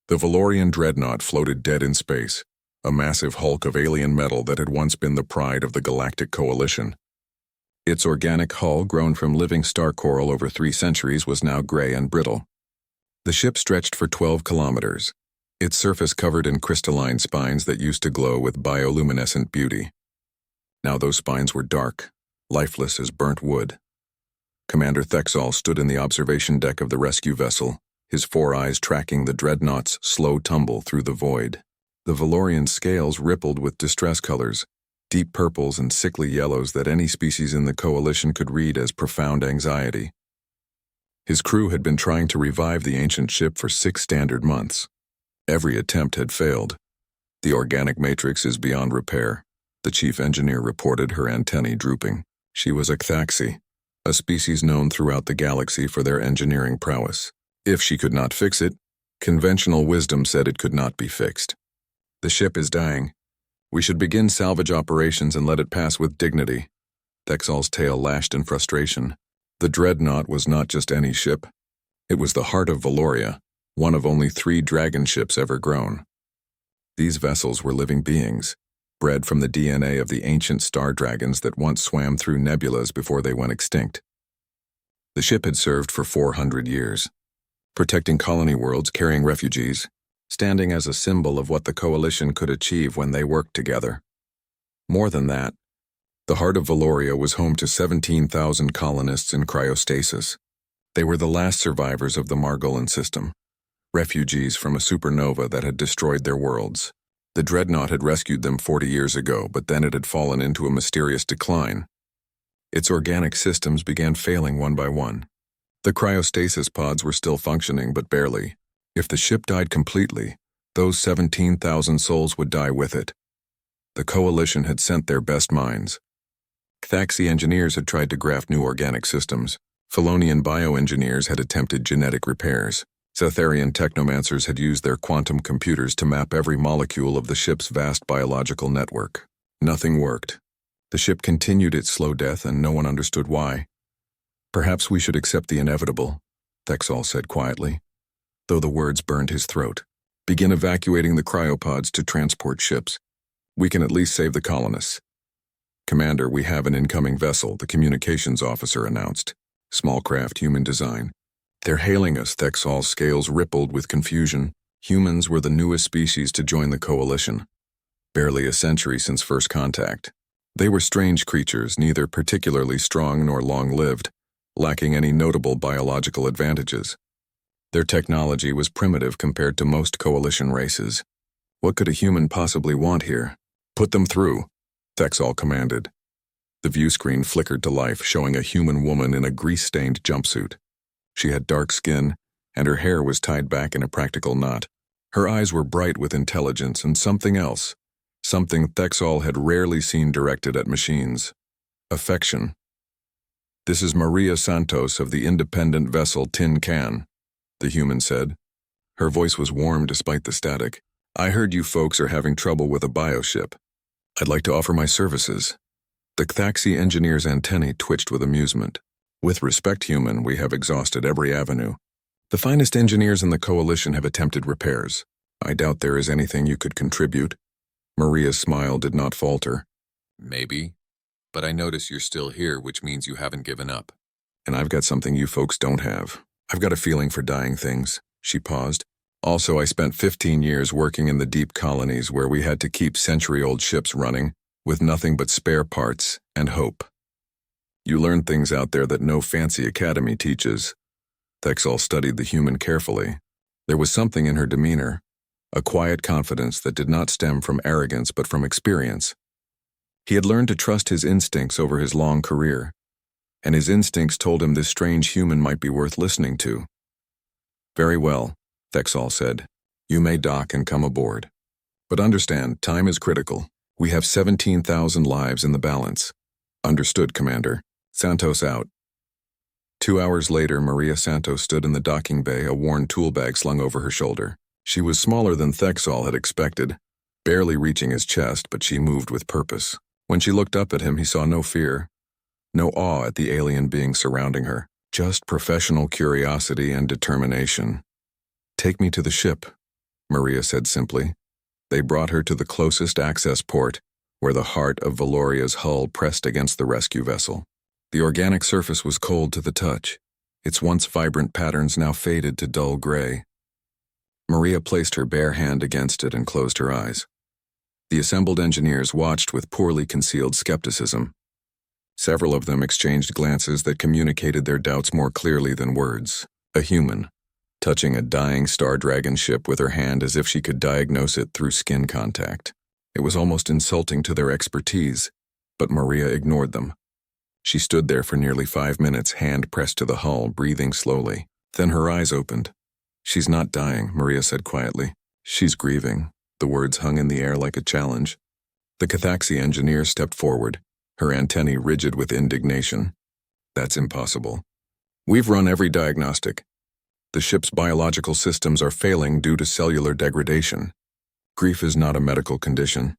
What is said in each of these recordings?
The Valorian dreadnought floated dead in space, a massive hulk of alien metal that had once been the pride of the Galactic Coalition. Its organic hull, grown from living star coral over 3 centuries, was now gray and brittle. The ship stretched for 12 kilometers, its surface covered in crystalline spines that used to glow with bioluminescent beauty. Now those spines were dark, lifeless as burnt wood. Commander Thexol stood in the observation deck of the rescue vessel, his 4 eyes tracking the dreadnought's slow tumble through the void. The Valorian scales rippled with distress colors, deep purples and sickly yellows that any species in the coalition could read as profound anxiety. His crew had been trying to revive the ancient ship for 6 standard months. Every attempt had failed. The organic matrix is beyond repair, the chief engineer reported, her antennae drooping. She was a Cthaxi, a species known throughout the galaxy for their engineering prowess. If she could not fix it, conventional wisdom said it could not be fixed. The ship is dying. We should begin salvage operations and let it pass with dignity. Thexol's tail lashed in frustration. The dreadnought was not just any ship. It was the heart of Valoria, one of only 3 dragon ships ever grown. These vessels were living beings, bred from the DNA of the ancient star dragons that once swam through nebulas before they went extinct. The ship had served for 400 years, protecting colony worlds, carrying refugees, standing as a symbol of what the coalition could achieve when they worked together. More than that, the heart of Valoria was home to 17,000 colonists in cryostasis. They were the last survivors of the Margollan system, refugees from a supernova that had destroyed their worlds. The dreadnought had rescued them 40 years ago, but then it had fallen into a mysterious decline. Its organic systems began failing one by one. The cryostasis pods were still functioning, but barely. If the ship died completely, those 17,000 souls would die with it. The coalition had sent their best minds. Cthaxi engineers had tried to graft new organic systems. Felonian bioengineers had attempted genetic repairs. Zetharian technomancers had used their quantum computers to map every molecule of the ship's vast biological network. Nothing worked. The ship continued its slow death, and no one understood why. Perhaps we should accept the inevitable, Thexol said quietly, though the words burned his throat. Begin evacuating the cryopods to transport ships. We can at least save the colonists. Commander, we have an incoming vessel, the communications officer announced. Small craft, human design. They're hailing us, Thexol's scales rippled with confusion. Humans were the newest species to join the coalition. Barely a century since first contact. They were strange creatures, neither particularly strong nor long-lived, lacking any notable biological advantages. Their technology was primitive compared to most coalition races. What could a human possibly want here? Put them through, Thexol commanded. The view screen flickered to life, showing a human woman in a grease-stained jumpsuit. She had dark skin, and her hair was tied back in a practical knot. Her eyes were bright with intelligence and something else, something Thexol had rarely seen directed at machines. Affection. This is Maria Santos of the independent vessel Tin Can, the human said. Her voice was warm despite the static. I heard you folks are having trouble with a bioship. I'd like to offer my services. The Cthaxi engineer's antennae twitched with amusement. With respect, human, we have exhausted every avenue. The finest engineers in the coalition have attempted repairs. I doubt there is anything you could contribute. Maria's smile did not falter. Maybe, but I notice you're still here, which means you haven't given up. And I've got something you folks don't have. I've got a feeling for dying things. She paused. Also, I spent 15 years working in the deep colonies where we had to keep century-old ships running, with nothing but spare parts and hope. You learn things out there that no fancy academy teaches. Thexol studied the human carefully. There was something in her demeanor, a quiet confidence that did not stem from arrogance but from experience. He had learned to trust his instincts over his long career, and his instincts told him this strange human might be worth listening to. Very well, Thexol said. You may dock and come aboard. But understand, time is critical. We have 17,000 lives in the balance. Understood, Commander. Santos out. 2 hours later, Maria Santos stood in the docking bay, a worn tool bag slung over her shoulder. She was smaller than Thexol had expected, barely reaching his chest, but she moved with purpose. When she looked up at him, he saw no fear, no awe at the alien being surrounding her, just professional curiosity and determination. Take me to the ship, Maria said simply. They brought her to the closest access port, where the heart of Valoria's hull pressed against the rescue vessel. The organic surface was cold to the touch, its once vibrant patterns now faded to dull gray. Maria placed her bare hand against it and closed her eyes. The assembled engineers watched with poorly concealed skepticism. Several of them exchanged glances that communicated their doubts more clearly than words. A human, touching a dying Star Dragon ship with her hand as if she could diagnose it through skin contact. It was almost insulting to their expertise, but Maria ignored them. She stood there for nearly 5 minutes, hand pressed to the hull, breathing slowly. Then her eyes opened. "She's not dying," Maria said quietly. "She's grieving." The words hung in the air like a challenge. The Cathaxi engineer stepped forward, her antennae rigid with indignation. "That's impossible. We've run every diagnostic. The ship's biological systems are failing due to cellular degradation. Grief is not a medical condition."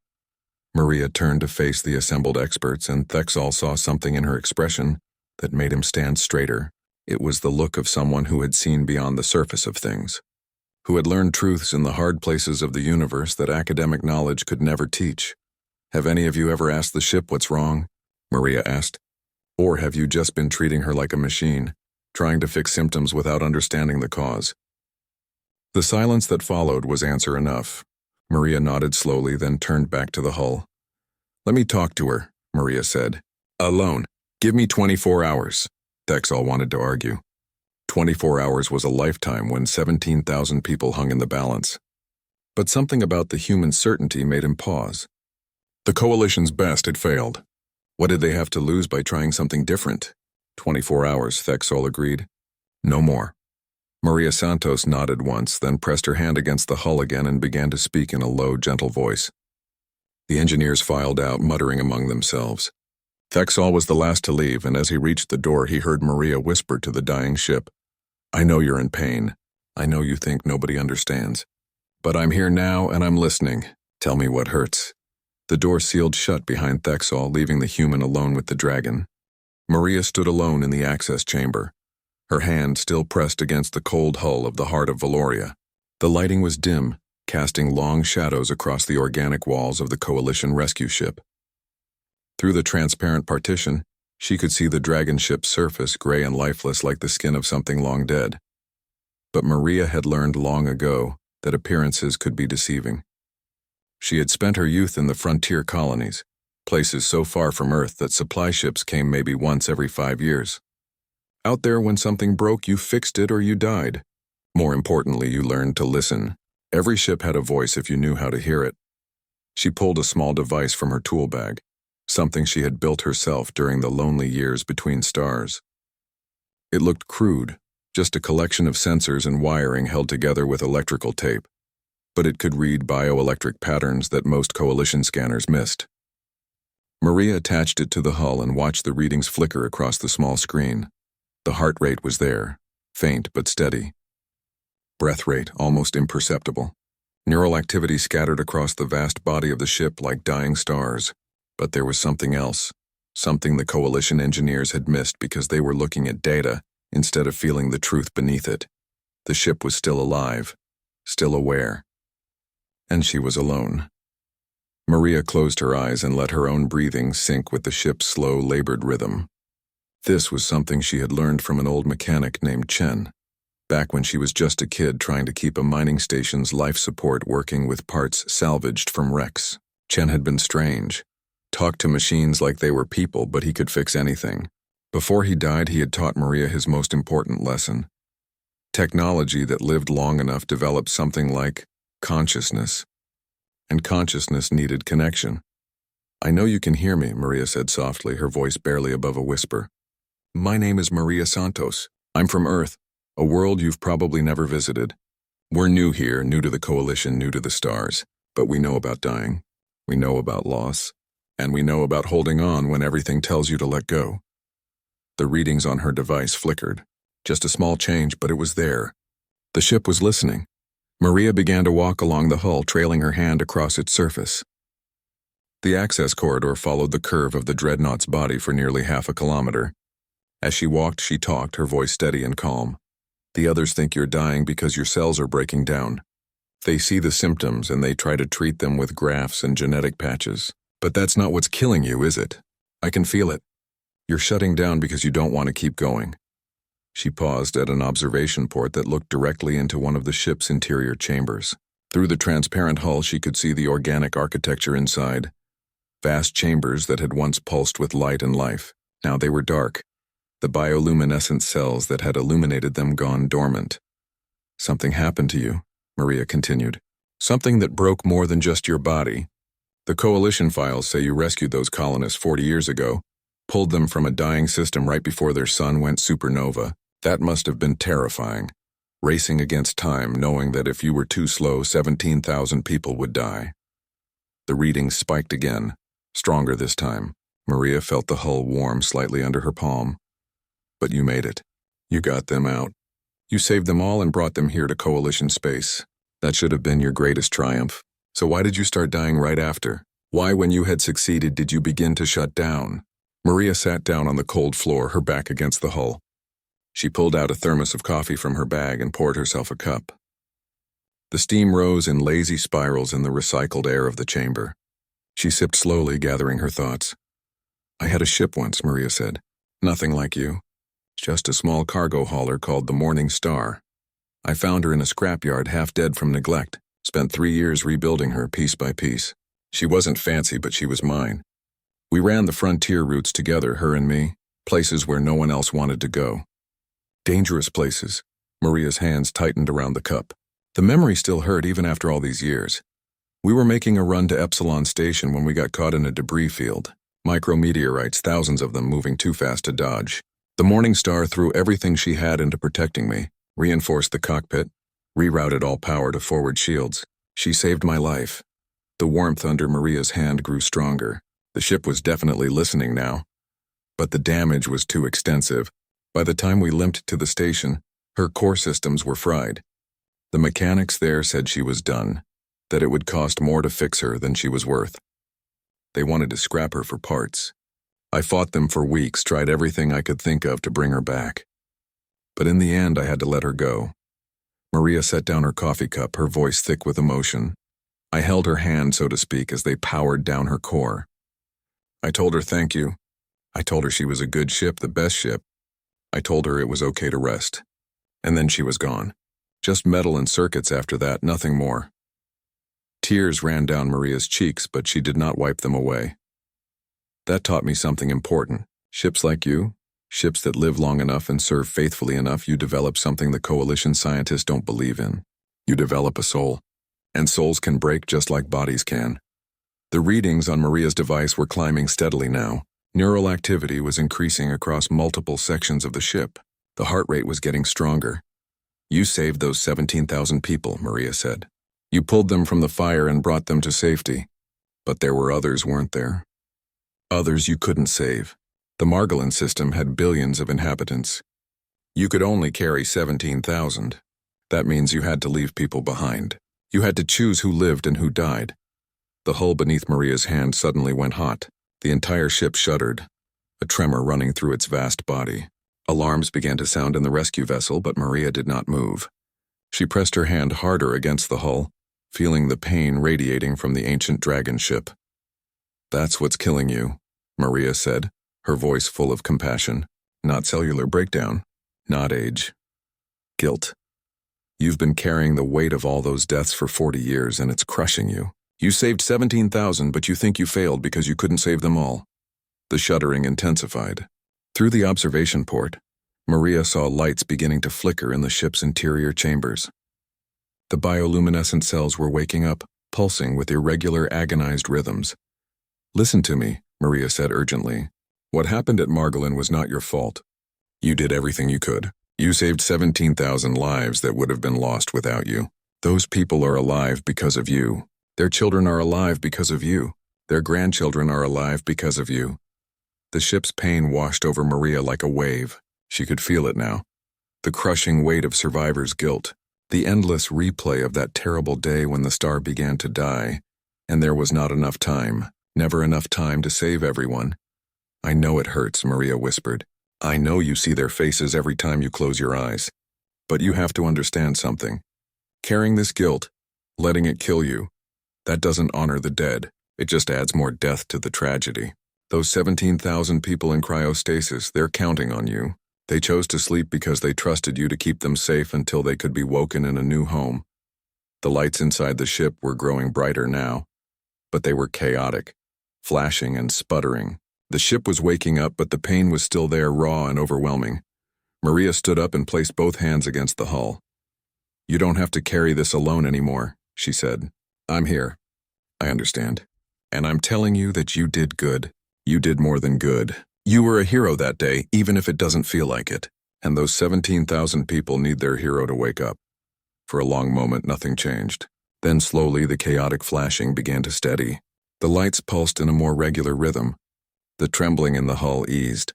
Maria turned to face the assembled experts, and Thexol saw something in her expression that made him stand straighter. It was the look of someone who had seen beyond the surface of things, who had learned truths in the hard places of the universe that academic knowledge could never teach. "Have any of you ever asked the ship what's wrong?" Maria asked. "Or have you just been treating her like a machine, trying to fix symptoms without understanding the cause?" The silence that followed was answer enough. Maria nodded slowly, then turned back to the hull. "Let me talk to her," Maria said. "Alone. Give me 24 hours. Thexol wanted to argue. 24 hours was a lifetime when 17,000 people hung in the balance. But something about the human certainty made him pause. The Coalition's best had failed. What did they have to lose by trying something different? 24 hours, Thexol agreed. No more. Maria Santos nodded once, then pressed her hand against the hull again and began to speak in a low, gentle voice. The engineers filed out, muttering among themselves. Thexol was the last to leave, and as he reached the door, he heard Maria whisper to the dying ship, "I know you're in pain. I know you think nobody understands. But I'm here now, and I'm listening. Tell me what hurts." The door sealed shut behind Thexol, leaving the human alone with the dragon. Maria stood alone in the access chamber, her hand still pressed against the cold hull of the heart of Valoria. The lighting was dim, casting long shadows across the organic walls of the Coalition rescue ship. Through the transparent partition, she could see the dragon ship's surface, gray and lifeless like the skin of something long dead. But Maria had learned long ago that appearances could be deceiving. She had spent her youth in the frontier colonies, places so far from Earth that supply ships came maybe once every 5 years. Out there, when something broke, you fixed it or you died. More importantly, you learned to listen. Every ship had a voice if you knew how to hear it. She pulled a small device from her tool bag, something she had built herself during the lonely years between stars. It looked crude, just a collection of sensors and wiring held together with electrical tape, but it could read bioelectric patterns that most Coalition scanners missed. Maria attached it to the hull and watched the readings flicker across the small screen. The heart rate was there, faint but steady. Breath rate almost imperceptible. Neural activity scattered across the vast body of the ship like dying stars. But there was something else, something the Coalition engineers had missed because they were looking at data instead of feeling the truth beneath it. The ship was still alive, still aware. And she was alone. Maria closed her eyes and let her own breathing sync with the ship's slow, labored rhythm. This was something she had learned from an old mechanic named Chen, back when she was just a kid trying to keep a mining station's life support working with parts salvaged from wrecks. Chen had been strange, talked to machines like they were people, but he could fix anything. Before he died, he had taught Maria his most important lesson. Technology that lived long enough developed something like consciousness. And consciousness needed connection. "I know you can hear me," Maria said softly, her voice barely above a whisper. "My name is Maria Santos. I'm from Earth, a world you've probably never visited. We're new here, new to the Coalition, new to the stars, but we know about dying. We know about loss. And we know about holding on when everything tells you to let go." The readings on her device flickered. Just a small change, but it was there. The ship was listening. Maria began to walk along the hull, trailing her hand across its surface. The access corridor followed the curve of the dreadnought's body for nearly half a kilometer. As she walked, she talked, her voice steady and calm. "The others think you're dying because your cells are breaking down. They see the symptoms and they try to treat them with grafts and genetic patches. But that's not what's killing you, is it? I can feel it. You're shutting down because you don't want to keep going. She paused at an observation port that looked directly into one of the ship's interior chambers. Through the transparent hull, she could see the organic architecture inside. Vast chambers that had once pulsed with light and life. Now they were dark. The bioluminescent cells that had illuminated them gone dormant. Something happened to you, Maria continued. Something that broke more than just your body. The Coalition files say you rescued those colonists 40 years ago, pulled them from a dying system right before their sun went supernova. That must have been terrifying. Racing against time, knowing that if you were too slow, 17,000 people would die. The readings spiked again, stronger this time. Maria felt the hull warm slightly under her palm. But you made it. You got them out. You saved them all and brought them here to Coalition space. That should have been your greatest triumph. So why did you start dying right after? Why, when you had succeeded, did you begin to shut down? Maria sat down on the cold floor, her back against the hull. She pulled out a thermos of coffee from her bag and poured herself a cup. The steam rose in lazy spirals in the recycled air of the chamber. She sipped slowly, gathering her thoughts. I had a ship once, Maria said. Nothing like you. Just a small cargo hauler called the Morning Star. I found her in a scrapyard, half dead from neglect. Spent 3 years rebuilding her piece by piece. She wasn't fancy, but she was mine. We ran the frontier routes together, her and me, places where no one else wanted to go. Dangerous places. Maria's hands tightened around the cup. The memory still hurt even after all these years. We were making a run to Epsilon Station when we got caught in a debris field. Micrometeorites, thousands of them moving too fast to dodge. The Morning Star threw everything she had into protecting me, reinforced the cockpit, rerouted all power to forward shields. She saved my life. The warmth under Maria's hand grew stronger. The ship was definitely listening now. But the damage was too extensive. By the time we limped to the station, her core systems were fried. The mechanics there said she was done, that it would cost more to fix her than she was worth. They wanted to scrap her for parts. I fought them for weeks, tried everything I could think of to bring her back. But in the end, I had to let her go. Maria set down her coffee cup, her voice thick with emotion. I held her hand, so to speak, as they powered down her core. I told her thank you. I told her she was a good ship, the best ship. I told her it was okay to rest. And then she was gone. Just metal and circuits after that, nothing more. Tears ran down Maria's cheeks, but she did not wipe them away. That taught me something important. Ships like you, ships that live long enough and serve faithfully enough, you develop something the Coalition scientists don't believe in. You develop a soul. And souls can break just like bodies can. The readings on Maria's device were climbing steadily now. Neural activity was increasing across multiple sections of the ship. The heart rate was getting stronger. You saved those 17,000 people, Maria said. You pulled them from the fire and brought them to safety. But there were others, weren't there? Others you couldn't save. The Margolin system had billions of inhabitants. You could only carry 17,000. That means you had to leave people behind. You had to choose who lived and who died. The hull beneath Maria's hand suddenly went hot. The entire ship shuddered, a tremor running through its vast body. Alarms began to sound in the rescue vessel, but Maria did not move. She pressed her hand harder against the hull, feeling the pain radiating from the ancient dragon ship. That's what's killing you, Maria said, her voice full of compassion. Not cellular breakdown, not age. Guilt. You've been carrying the weight of all those deaths for 40 years and it's crushing you. You saved 17,000, but you think you failed because you couldn't save them all. The shuddering intensified. Through the observation port, Maria saw lights beginning to flicker in the ship's interior chambers. The bioluminescent cells were waking up, pulsing with irregular, agonized rhythms. Listen to me, Maria said urgently. What happened at Margolin was not your fault. You did everything you could. You saved 17,000 lives that would have been lost without you. Those people are alive because of you. Their children are alive because of you. Their grandchildren are alive because of you. The ship's pain washed over Maria like a wave. She could feel it now. The crushing weight of survivors' guilt. The endless replay of that terrible day when the star began to die. And there was not enough time. Never enough time to save everyone. I know it hurts, Maria whispered. I know you see their faces every time you close your eyes. But you have to understand something. Carrying this guilt, Letting it kill you. That doesn't honor the dead. It just adds more death to the tragedy. Those 17,000 people in cryostasis, they're counting on you. They chose to sleep because they trusted you to keep them safe until they could be woken in a new home. The lights inside the ship were growing brighter now, but they were chaotic, flashing and sputtering. The ship was waking up, but the pain was still there, raw and overwhelming. Maria stood up and placed both hands against the hull. "You don't have to carry this alone anymore," she said. "I'm here. I understand. And I'm telling you that you did good. You did more than good. You were a hero that day, even if it doesn't feel like it. And those 17,000 people need their hero to wake up." For a long moment, nothing changed. Then slowly, the chaotic flashing began to steady. The lights pulsed in a more regular rhythm. The trembling in the hull eased.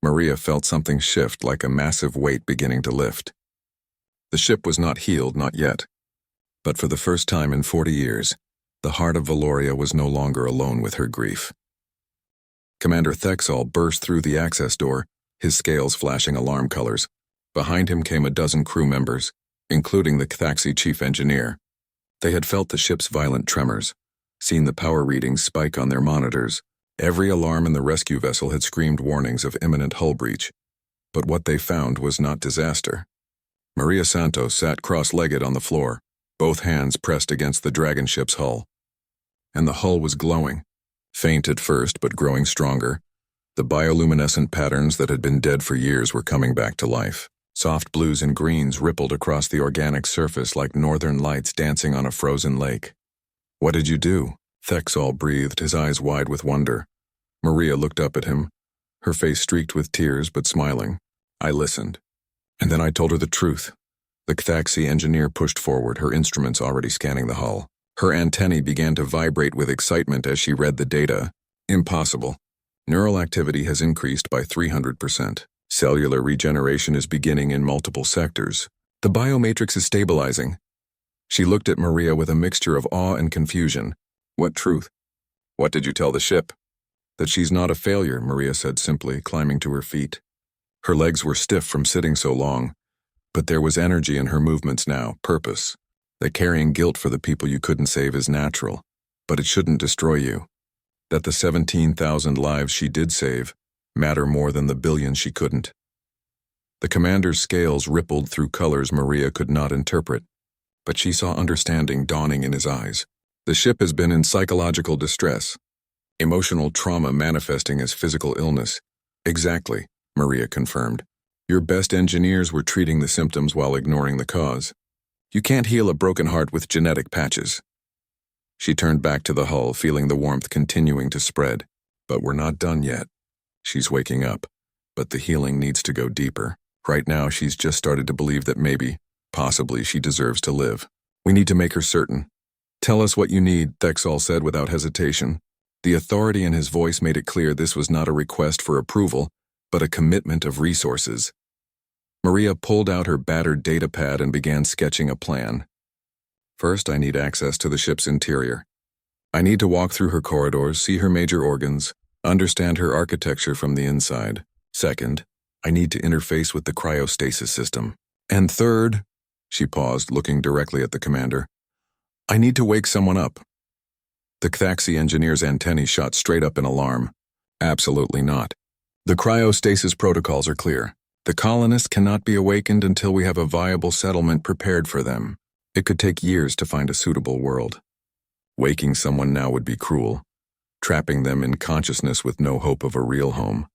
Maria felt something shift, like a massive weight beginning to lift. The ship was not healed, not yet. But for the first time in 40 years, the heart of Valoria was no longer alone with her grief. Commander Thexol burst through the access door, his scales flashing alarm colors. Behind him came a dozen crew members, including the Cthaxi chief engineer. They had felt the ship's violent tremors, seen the power readings spike on their monitors. Every alarm in the rescue vessel had screamed warnings of imminent hull breach. But what they found was not disaster. Maria Santos sat cross-legged on the floor, both hands pressed against the dragon ship's hull. And the hull was glowing, faint at first but growing stronger. The bioluminescent patterns that had been dead for years were coming back to life. Soft blues and greens rippled across the organic surface like northern lights dancing on a frozen lake. "What did you do?" Thexol breathed, his eyes wide with wonder. Maria looked up at him, her face streaked with tears but smiling. "I listened. And then I told her the truth." The Cthaxi engineer pushed forward, her instruments already scanning the hull. Her antennae began to vibrate with excitement as she read the data. "Impossible. Neural activity has increased by 300%. Cellular regeneration is beginning in multiple sectors. The biomatrix is stabilizing." She looked at Maria with a mixture of awe and confusion. "What truth?" "What did you tell the ship?" "That she's not a failure," Maria said simply, climbing to her feet. Her legs were stiff from sitting so long, but there was energy in her movements now, purpose. That carrying guilt for the people you couldn't save is natural, but it shouldn't destroy you. That the 17,000 lives she did save matter more than the billions she couldn't. The commander's scales rippled through colors Maria could not interpret, but she saw understanding dawning in his eyes. "The ship has been in psychological distress. Emotional trauma manifesting as physical illness." "Exactly," Maria confirmed. "Your best engineers were treating the symptoms while ignoring the cause. You can't heal a broken heart with genetic patches." She turned back to the hull, feeling the warmth continuing to spread. "But we're not done yet. She's waking up, but the healing needs to go deeper. Right now, she's just started to believe that maybe, possibly, she deserves to live. We need to make her certain." "Tell us what you need," Thexol said without hesitation. The authority in his voice made it clear this was not a request for approval, but a commitment of resources. Maria pulled out her battered datapad and began sketching a plan. "First, I need access to the ship's interior. I need to walk through her corridors, see her major organs, understand her architecture from the inside. Second, I need to interface with the cryostasis system. And third," she paused, looking directly at the commander, "I need to wake someone up." The Cthaxi engineer's antennae shot straight up in alarm. "Absolutely not. The cryostasis protocols are clear. The colonists cannot be awakened until we have a viable settlement prepared for them. It could take years to find a suitable world. Waking someone now would be cruel, trapping them in consciousness with no hope of a real home."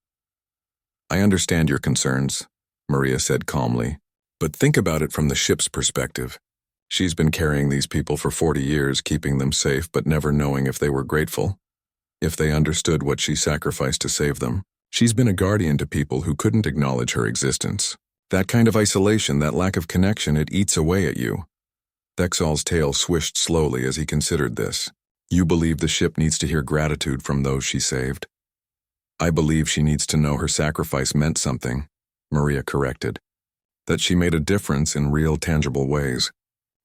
"I understand your concerns," Maria said calmly, "but think about it from the ship's perspective. She's been carrying these people for 40 years, keeping them safe but never knowing if they were grateful, if they understood what she sacrificed to save them. She's been a guardian to people who couldn't acknowledge her existence. That kind of isolation, that lack of connection, it eats away at you." Thexol's tail swished slowly as he considered this. "You believe the ship needs to hear gratitude from those she saved?" "I believe she needs to know her sacrifice meant something," Maria corrected. "That she made a difference in real, tangible ways.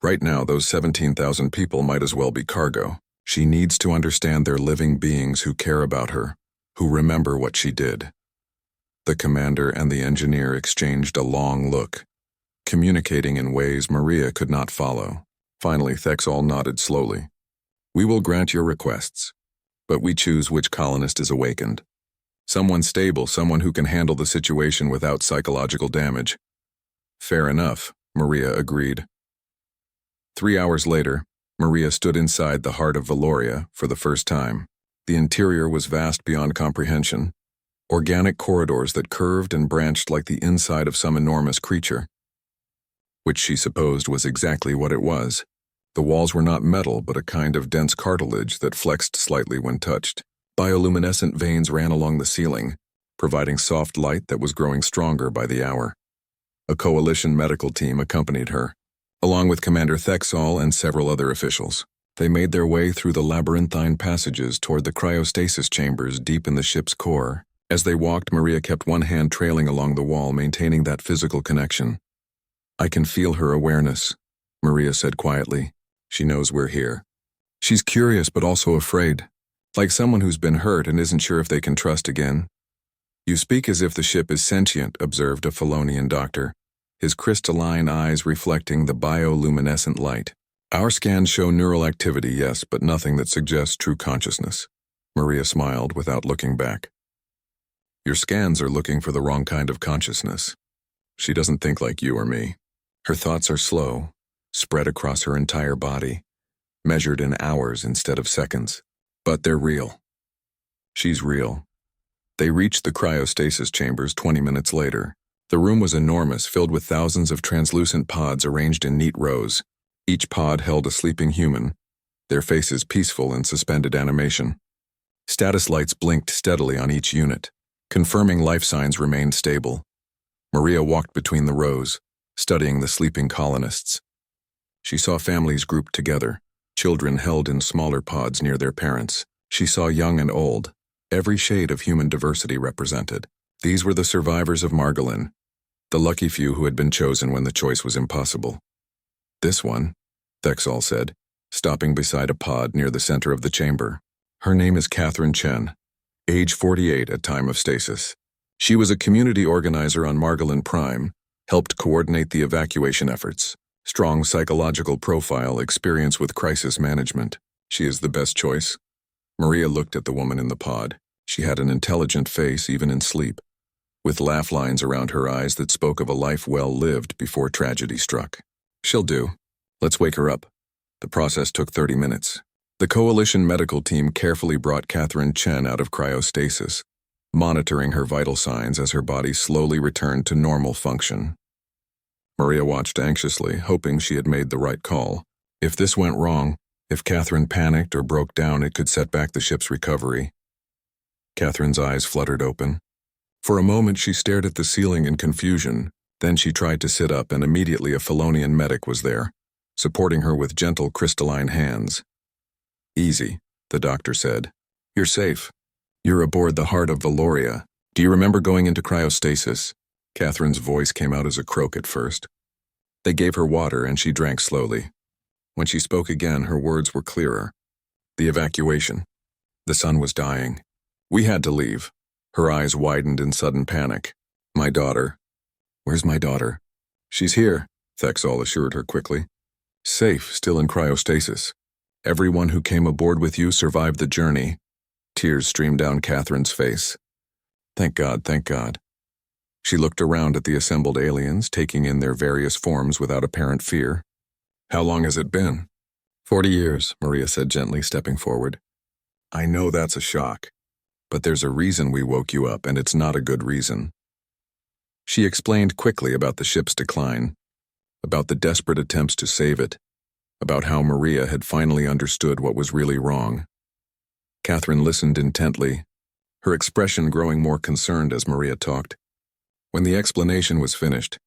Right now, those 17,000 people might as well be cargo. She needs to understand they're living beings who care about her, who remember what she did." The commander and the engineer exchanged a long look, communicating in ways Maria could not follow. Finally, Thexall nodded slowly. We will grant your requests, but we choose which colonist is awakened. Someone stable, someone who can handle the situation without psychological damage. Fair enough, Maria agreed. 3 hours later, Maria stood inside the heart of Valoria for the first time. The interior was vast beyond comprehension. Organic corridors that curved and branched like the inside of some enormous creature, which she supposed was exactly what it was. The walls were not metal, but a kind of dense cartilage that flexed slightly when touched. Bioluminescent veins ran along the ceiling, providing soft light that was growing stronger by the hour. A coalition medical team accompanied her, along with Commander Thexall and several other officials. They made their way through the labyrinthine passages toward the cryostasis chambers deep in the ship's core. As they walked, Maria kept one hand trailing along the wall, maintaining that physical connection. I can feel her awareness, Maria said quietly. She knows we're here. She's curious but also afraid, like someone who's been hurt and isn't sure if they can trust again. You speak as if the ship is sentient, observed a Felonian doctor, his crystalline eyes reflecting the bioluminescent light. Our scans show neural activity, yes, but nothing that suggests true consciousness. Maria smiled without looking back. Your scans are looking for the wrong kind of consciousness. She doesn't think like you or me. Her thoughts are slow, spread across her entire body, measured in hours instead of seconds. But they're real. She's real. They reached the cryostasis chambers 20 minutes later. The room was enormous, filled with thousands of translucent pods arranged in neat rows. Each pod held a sleeping human, their faces peaceful in suspended animation. Status lights blinked steadily on each unit, confirming life signs remained stable. Maria walked between the rows, studying the sleeping colonists. She saw families grouped together, children held in smaller pods near their parents. She saw young and old, every shade of human diversity represented. These were the survivors of Margolin, the lucky few who had been chosen when the choice was impossible. This one, Thexall said, stopping beside a pod near the center of the chamber. Her name is Catherine Chen, age 48 at time of stasis. She was a community organizer on Margolin Prime, helped coordinate the evacuation efforts. Strong psychological profile, experience with crisis management. She is the best choice. Maria looked at the woman in the pod. She had an intelligent face even in sleep, with laugh lines around her eyes that spoke of a life well lived before tragedy struck. She'll do. Let's wake her up. The process took 30 minutes. The coalition medical team carefully brought Catherine Chen out of cryostasis, monitoring her vital signs as her body slowly returned to normal function. Maria watched anxiously, hoping she had made the right call. If this went wrong, if Catherine panicked or broke down, it could set back the ship's recovery. Catherine's eyes fluttered open. For a moment she stared at the ceiling in confusion. Then she tried to sit up, and immediately a Felonian medic was there, supporting her with gentle crystalline hands. Easy, the doctor said. You're safe. You're aboard the heart of Valoria. Do you remember going into cryostasis? Catherine's voice came out as a croak at first. They gave her water and she drank slowly. When she spoke again, her words were clearer. The evacuation. The sun was dying. We had to leave. Her eyes widened in sudden panic. My daughter. Where's my daughter? She's here, Thexall assured her quickly. Safe, still in cryostasis. Everyone who came aboard with you survived the journey. Tears streamed down Catherine's face. Thank God, thank God. She looked around at the assembled aliens, taking in their various forms without apparent fear. How long has it been? 40 years, Maria said gently, stepping forward. I know that's a shock, but there's a reason we woke you up, and it's not a good reason. She explained quickly about the ship's decline, about the desperate attempts to save it, about how Maria had finally understood what was really wrong. Catherine listened intently, her expression growing more concerned as Maria talked. When the explanation was finished,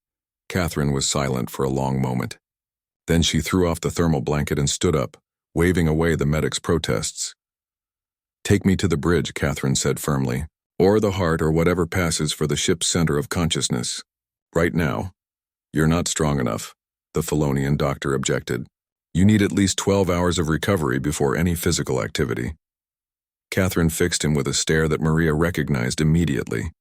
Catherine was silent for a long moment. Then she threw off the thermal blanket and stood up, waving away the medic's protests. Take me to the bridge, Catherine said firmly, or the heart or whatever passes for the ship's center of consciousness. Right now. You're not strong enough, the Felonian doctor objected. You need at least 12 hours of recovery before any physical activity. Catherine fixed him with a stare that Maria recognized immediately.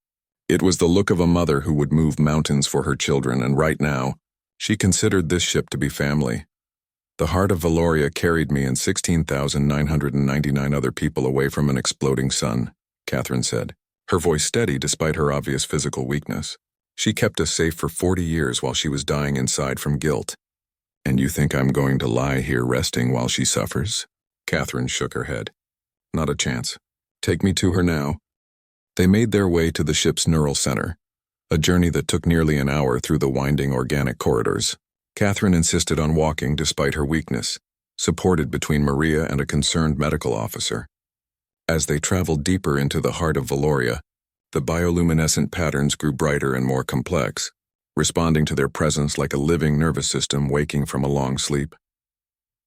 It was the look of a mother who would move mountains for her children, and right now, she considered this ship to be family. The heart of Valoria carried me and 16,999 other people away from an exploding sun, Catherine said, her voice steady despite her obvious physical weakness. She kept us safe for 40 years while she was dying inside from guilt. And you think I'm going to lie here resting while she suffers? Catherine shook her head. Not a chance. Take me to her now. They made their way to the ship's neural center, a journey that took nearly an hour through the winding organic corridors. Catherine insisted on walking despite her weakness, supported between Maria and a concerned medical officer. As they traveled deeper into the heart of Valoria, the bioluminescent patterns grew brighter and more complex, responding to their presence like a living nervous system waking from a long sleep.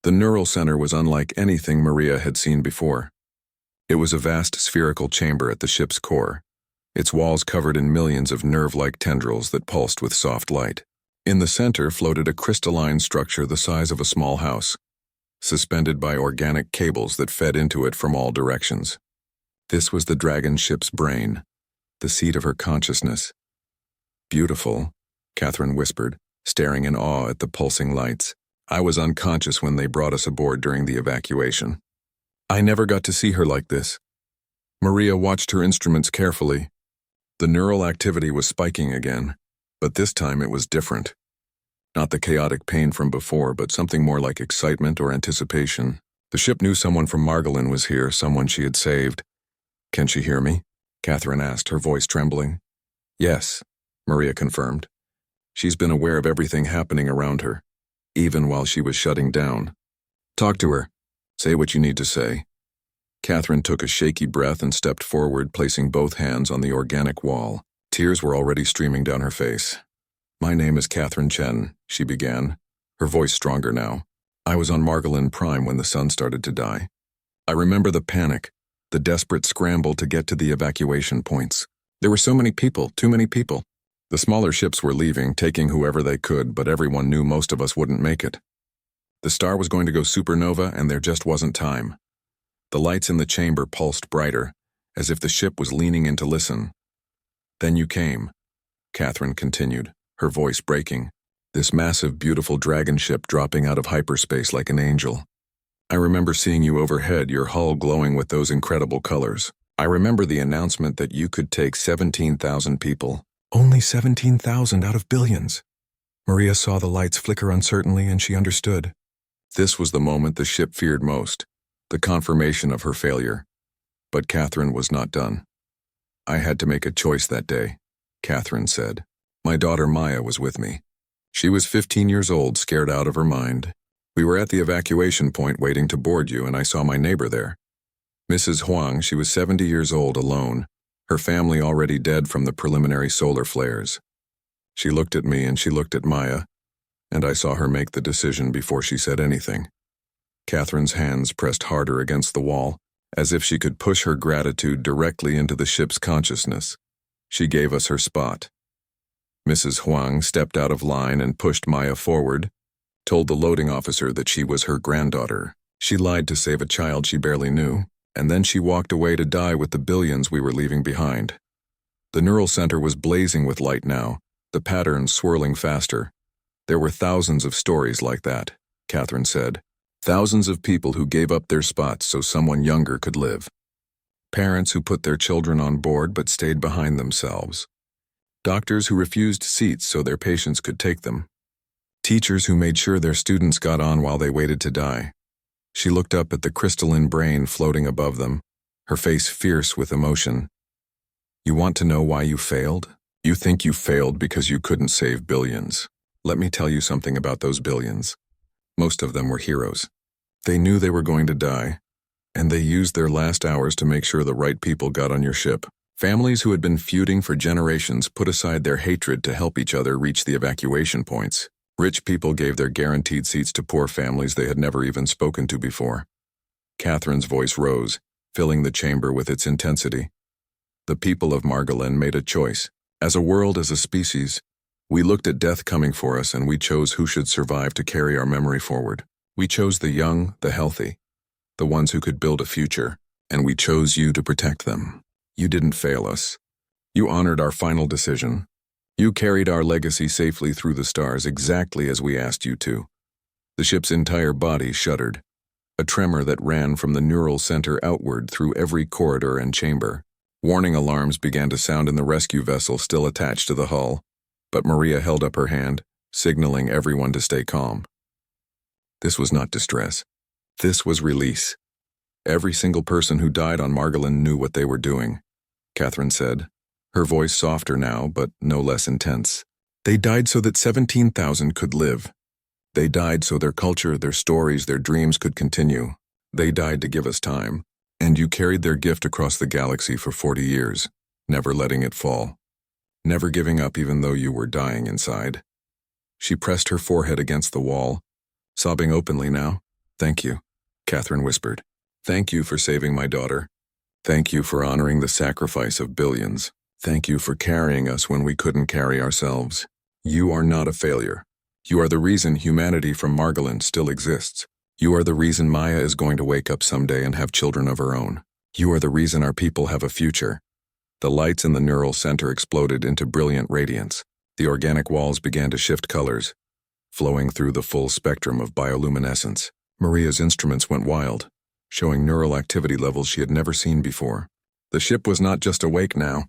The neural center was unlike anything Maria had seen before. It was a vast spherical chamber at the ship's core, its walls covered in millions of nerve-like tendrils that pulsed with soft light. In the center floated a crystalline structure the size of a small house, suspended by organic cables that fed into it from all directions. This was the dragon ship's brain, the seat of her consciousness. Beautiful, Catherine whispered, staring in awe at the pulsing lights. I was unconscious when they brought us aboard during the evacuation. I never got to see her like this. Maria watched her instruments carefully. The neural activity was spiking again, but this time it was different. Not the chaotic pain from before, but something more like excitement or anticipation. The ship knew someone from Margolin was here, someone she had saved. Can she hear me? Catherine asked, her voice trembling. Yes, Maria confirmed. She's been aware of everything happening around her, even while she was shutting down. Talk to her. Say what you need to say. Catherine took a shaky breath and stepped forward, placing both hands on the organic wall. Tears were already streaming down her face. My name is Catherine Chen, she began, her voice stronger now. I was on Margolin Prime when the sun started to die. I remember the panic, the desperate scramble to get to the evacuation points. There were so many people, too many people. The smaller ships were leaving, taking whoever they could, but everyone knew most of us wouldn't make it. The star was going to go supernova, and there just wasn't time. The lights in the chamber pulsed brighter, as if the ship was leaning in to listen. Then you came, Catherine continued, her voice breaking, this massive, beautiful dragon ship dropping out of hyperspace like an angel. I remember seeing you overhead, your hull glowing with those incredible colors. I remember the announcement that you could take 17,000 people. Only 17,000 out of billions. Maria saw the lights flicker uncertainly, and she understood. This was the moment the ship feared most, the confirmation of her failure. But Catherine was not done. I had to make a choice that day, Catherine said. My daughter Maya was with me. She was 15 years old, scared out of her mind. We were at the evacuation point waiting to board you, and I saw my neighbor there. Mrs. Huang, she was 70 years old, alone, her family already dead from the preliminary solar flares. She looked at me and she looked at Maya, and I saw her make the decision before she said anything. Catherine's hands pressed harder against the wall, as if she could push her gratitude directly into the ship's consciousness. She gave us her spot. Mrs. Huang stepped out of line and pushed Maya forward, told the loading officer that she was her granddaughter. She lied to save a child she barely knew, and then she walked away to die with the billions we were leaving behind. The neural center was blazing with light now, the patterns swirling faster. There were thousands of stories like that, Catherine said. Thousands of people who gave up their spots so someone younger could live. Parents who put their children on board but stayed behind themselves. Doctors who refused seats so their patients could take them. Teachers who made sure their students got on while they waited to die. She looked up at the crystalline brain floating above them, her face fierce with emotion. You want to know why you failed? You think you failed because you couldn't save billions. Let me tell you something about those billions. Most of them were heroes. They knew they were going to die, and they used their last hours to make sure the right people got on your ship. Families who had been feuding for generations put aside their hatred to help each other reach the evacuation points. Rich people gave their guaranteed seats to poor families they had never even spoken to before. Catherine's voice rose, filling the chamber with its intensity. The people of Margolin made a choice. As a world, as a species, we looked at death coming for us and we chose who should survive to carry our memory forward. We chose the young, the healthy, the ones who could build a future, and we chose you to protect them. You didn't fail us. You honored our final decision. You carried our legacy safely through the stars exactly as we asked you to. The ship's entire body shuddered, a tremor that ran from the neural center outward through every corridor and chamber. Warning alarms began to sound in the rescue vessel still attached to the hull, but Maria held up her hand, signaling everyone to stay calm. This was not distress. This was release. Every single person who died on Margolin knew what they were doing, Catherine said, her voice softer now, but no less intense. They died so that 17,000 could live. They died so their culture, their stories, their dreams could continue. They died to give us time, and you carried their gift across the galaxy for 40 years, never letting it fall. Never giving up even though you were dying inside. She pressed her forehead against the wall, sobbing openly now. Thank you, Catherine whispered. Thank you for saving my daughter. Thank you for honoring the sacrifice of billions. Thank you for carrying us when we couldn't carry ourselves. You are not a failure. You are the reason humanity from Margolin still exists. You are the reason Maya is going to wake up someday and have children of her own. You are the reason our people have a future. The lights in the neural center exploded into brilliant radiance. The organic walls began to shift colors, flowing through the full spectrum of bioluminescence. Maria's instruments went wild, showing neural activity levels she had never seen before. The ship was not just awake now.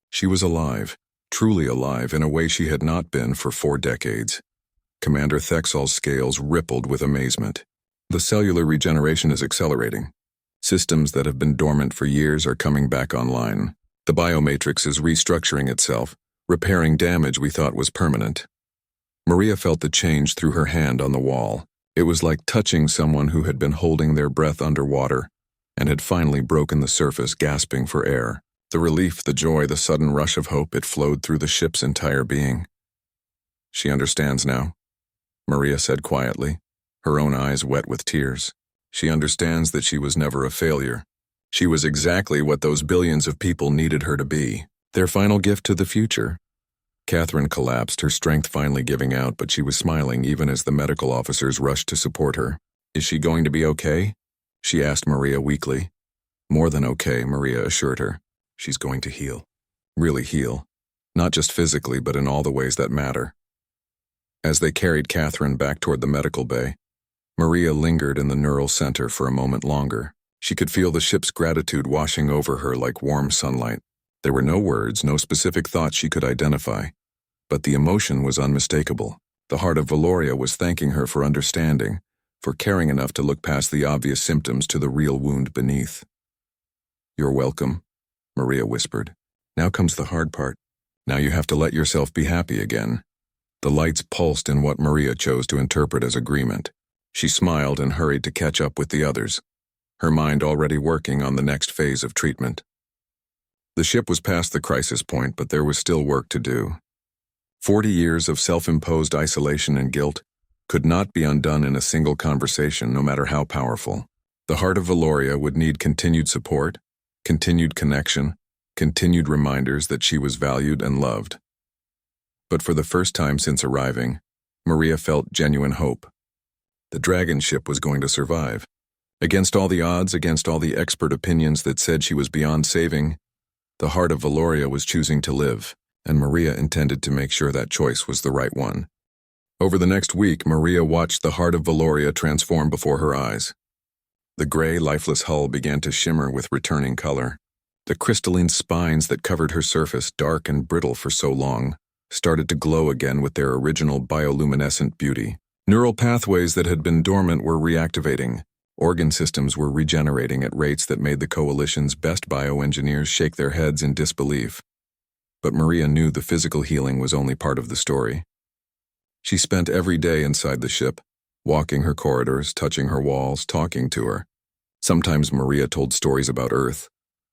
She was alive, truly alive in a way she had not been for 4 decades. Commander Thexol's scales rippled with amazement. The cellular regeneration is accelerating. Systems that have been dormant for years are coming back online. The biomatrix is restructuring itself, repairing damage we thought was permanent. Maria felt the change through her hand on the wall. It was like touching someone who had been holding their breath underwater and had finally broken the surface, gasping for air. The relief, the joy, the sudden rush of hope, it flowed through the ship's entire being. She understands now, Maria said quietly, her own eyes wet with tears. She understands that she was never a failure. She was exactly what those billions of people needed her to be, their final gift to the future. Catherine collapsed, her strength finally giving out, but she was smiling even as the medical officers rushed to support her. Is she going to be okay? She asked Maria weakly. More than okay, Maria assured her. She's going to heal. Really heal. Not just physically, but in all the ways that matter. As they carried Catherine back toward the medical bay, Maria lingered in the neural center for a moment longer. She could feel the ship's gratitude washing over her like warm sunlight. There were no words, no specific thoughts she could identify, but the emotion was unmistakable. The heart of Valoria was thanking her for understanding, for caring enough to look past the obvious symptoms to the real wound beneath. You're welcome, Maria whispered. Now comes the hard part. Now you have to let yourself be happy again. The lights pulsed in what Maria chose to interpret as agreement. She smiled and hurried to catch up with the others, her mind already working on the next phase of treatment. The ship was past the crisis point, but there was still work to do. 40 years of self-imposed isolation and guilt could not be undone in a single conversation, no matter how powerful. The heart of Valoria would need continued support, continued connection, continued reminders that she was valued and loved. But for the first time since arriving, Maria felt genuine hope. The dragon ship was going to survive. Against all the odds, against all the expert opinions that said she was beyond saving, the heart of Valoria was choosing to live, and Maria intended to make sure that choice was the right one. Over the next week, Maria watched the heart of Valoria transform before her eyes. The gray, lifeless hull began to shimmer with returning color. The crystalline spines that covered her surface, dark and brittle for so long, started to glow again with their original bioluminescent beauty. Neural pathways that had been dormant were reactivating. Organ systems were regenerating at rates that made the Coalition's best bioengineers shake their heads in disbelief. But Maria knew the physical healing was only part of the story. She spent every day inside the ship, walking her corridors, touching her walls, talking to her. Sometimes Maria told stories about Earth,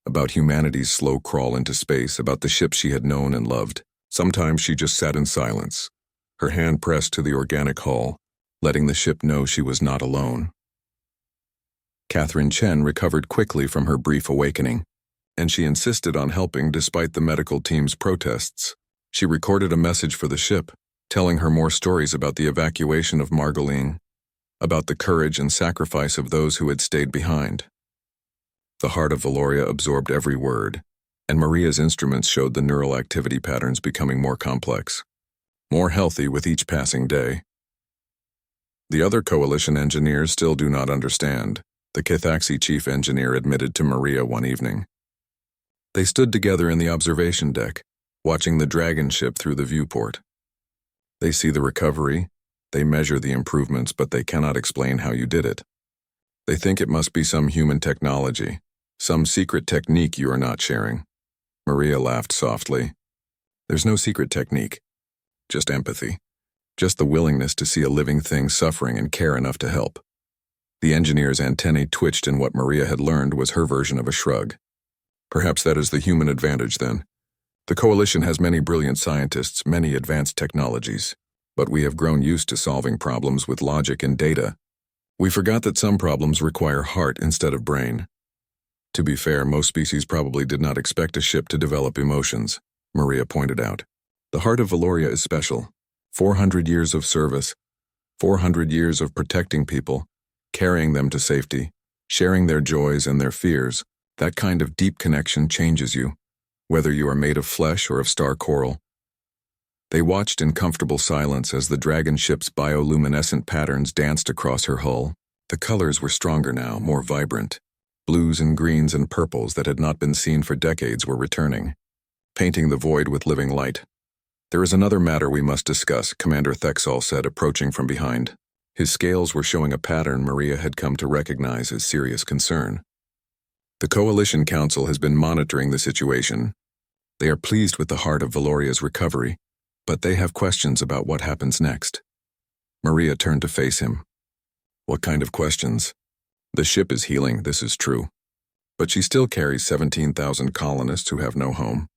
about humanity's slow crawl into space, about the ship she had known and loved. Sometimes she just sat in silence, her hand pressed to the organic hull, letting the ship know she was not alone. Catherine Chen recovered quickly from her brief awakening, and she insisted on helping despite the medical team's protests. She recorded a message for the ship, telling her more stories about the evacuation of Margolin, about the courage and sacrifice of those who had stayed behind. The heart of Valoria absorbed every word, and Maria's instruments showed the neural activity patterns becoming more complex, more healthy with each passing day. The other coalition engineers still do not understand, the Kithaxi chief engineer admitted to Maria one evening. They stood together in the observation deck, watching the dragon ship through the viewport. They see the recovery, they measure the improvements, but they cannot explain how you did it. They think it must be some human technology, some secret technique you are not sharing. Maria laughed softly. There's no secret technique, just empathy, just the willingness to see a living thing suffering and care enough to help. The engineer's antennae twitched, and what Maria had learned was her version of a shrug. Perhaps that is the human advantage, then. The coalition has many brilliant scientists, many advanced technologies, but we have grown used to solving problems with logic and data. We forgot that some problems require heart instead of brain. To be fair, most species probably did not expect a ship to develop emotions, Maria pointed out. The heart of Valoria is special. 400 years of service, 400 years of protecting people, carrying them to safety, sharing their joys and their fears. That kind of deep connection changes you, whether you are made of flesh or of star coral. They watched in comfortable silence as the dragon ship's bioluminescent patterns danced across her hull. The colors were stronger now, more vibrant. Blues and greens and purples that had not been seen for decades were returning, painting the void with living light. There is another matter we must discuss, Commander Thexol said, approaching from behind. His scales were showing a pattern Maria had come to recognize as serious concern. The Coalition Council has been monitoring the situation. They are pleased with the heart of Valoria's recovery, but they have questions about what happens next. Maria turned to face him. What kind of questions? The ship is healing, this is true. But she still carries 17,000 colonists who have no home.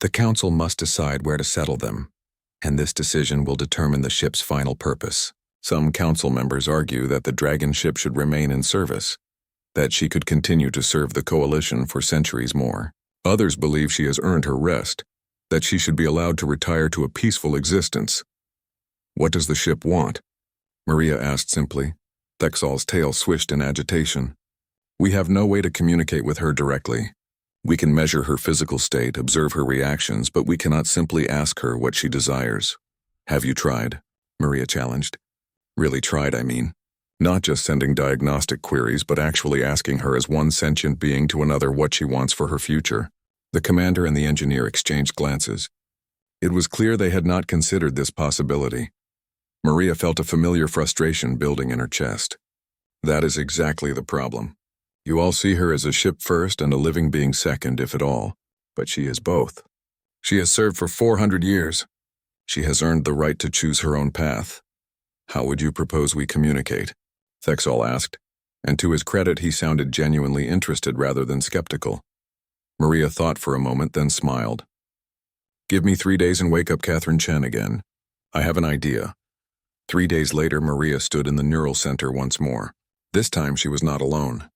The Council must decide where to settle them, and this decision will determine the ship's final purpose. Some Council members argue that the dragon ship should remain in service, that she could continue to serve the Coalition for centuries more. Others believe she has earned her rest, that she should be allowed to retire to a peaceful existence. What does the ship want? Maria asked simply. Thexol's tail swished in agitation. We have no way to communicate with her directly. We can measure her physical state, observe her reactions, but we cannot simply ask her what she desires. Have you tried? Maria challenged. Really tried, I mean. Not just sending diagnostic queries, but actually asking her as one sentient being to another what she wants for her future. The commander and the engineer exchanged glances. It was clear they had not considered this possibility. Maria felt a familiar frustration building in her chest. That is exactly the problem. You all see her as a ship first and a living being second, if at all, but she is both. She has served for 400 years. She has earned the right to choose her own path. How would you propose we communicate? Thexol asked, and to his credit he sounded genuinely interested rather than skeptical. Maria thought for a moment, then smiled. Give me 3 days and wake up Catherine Chen again. I have an idea. 3 days later, Maria stood in the neural center once more. This time she was not alone.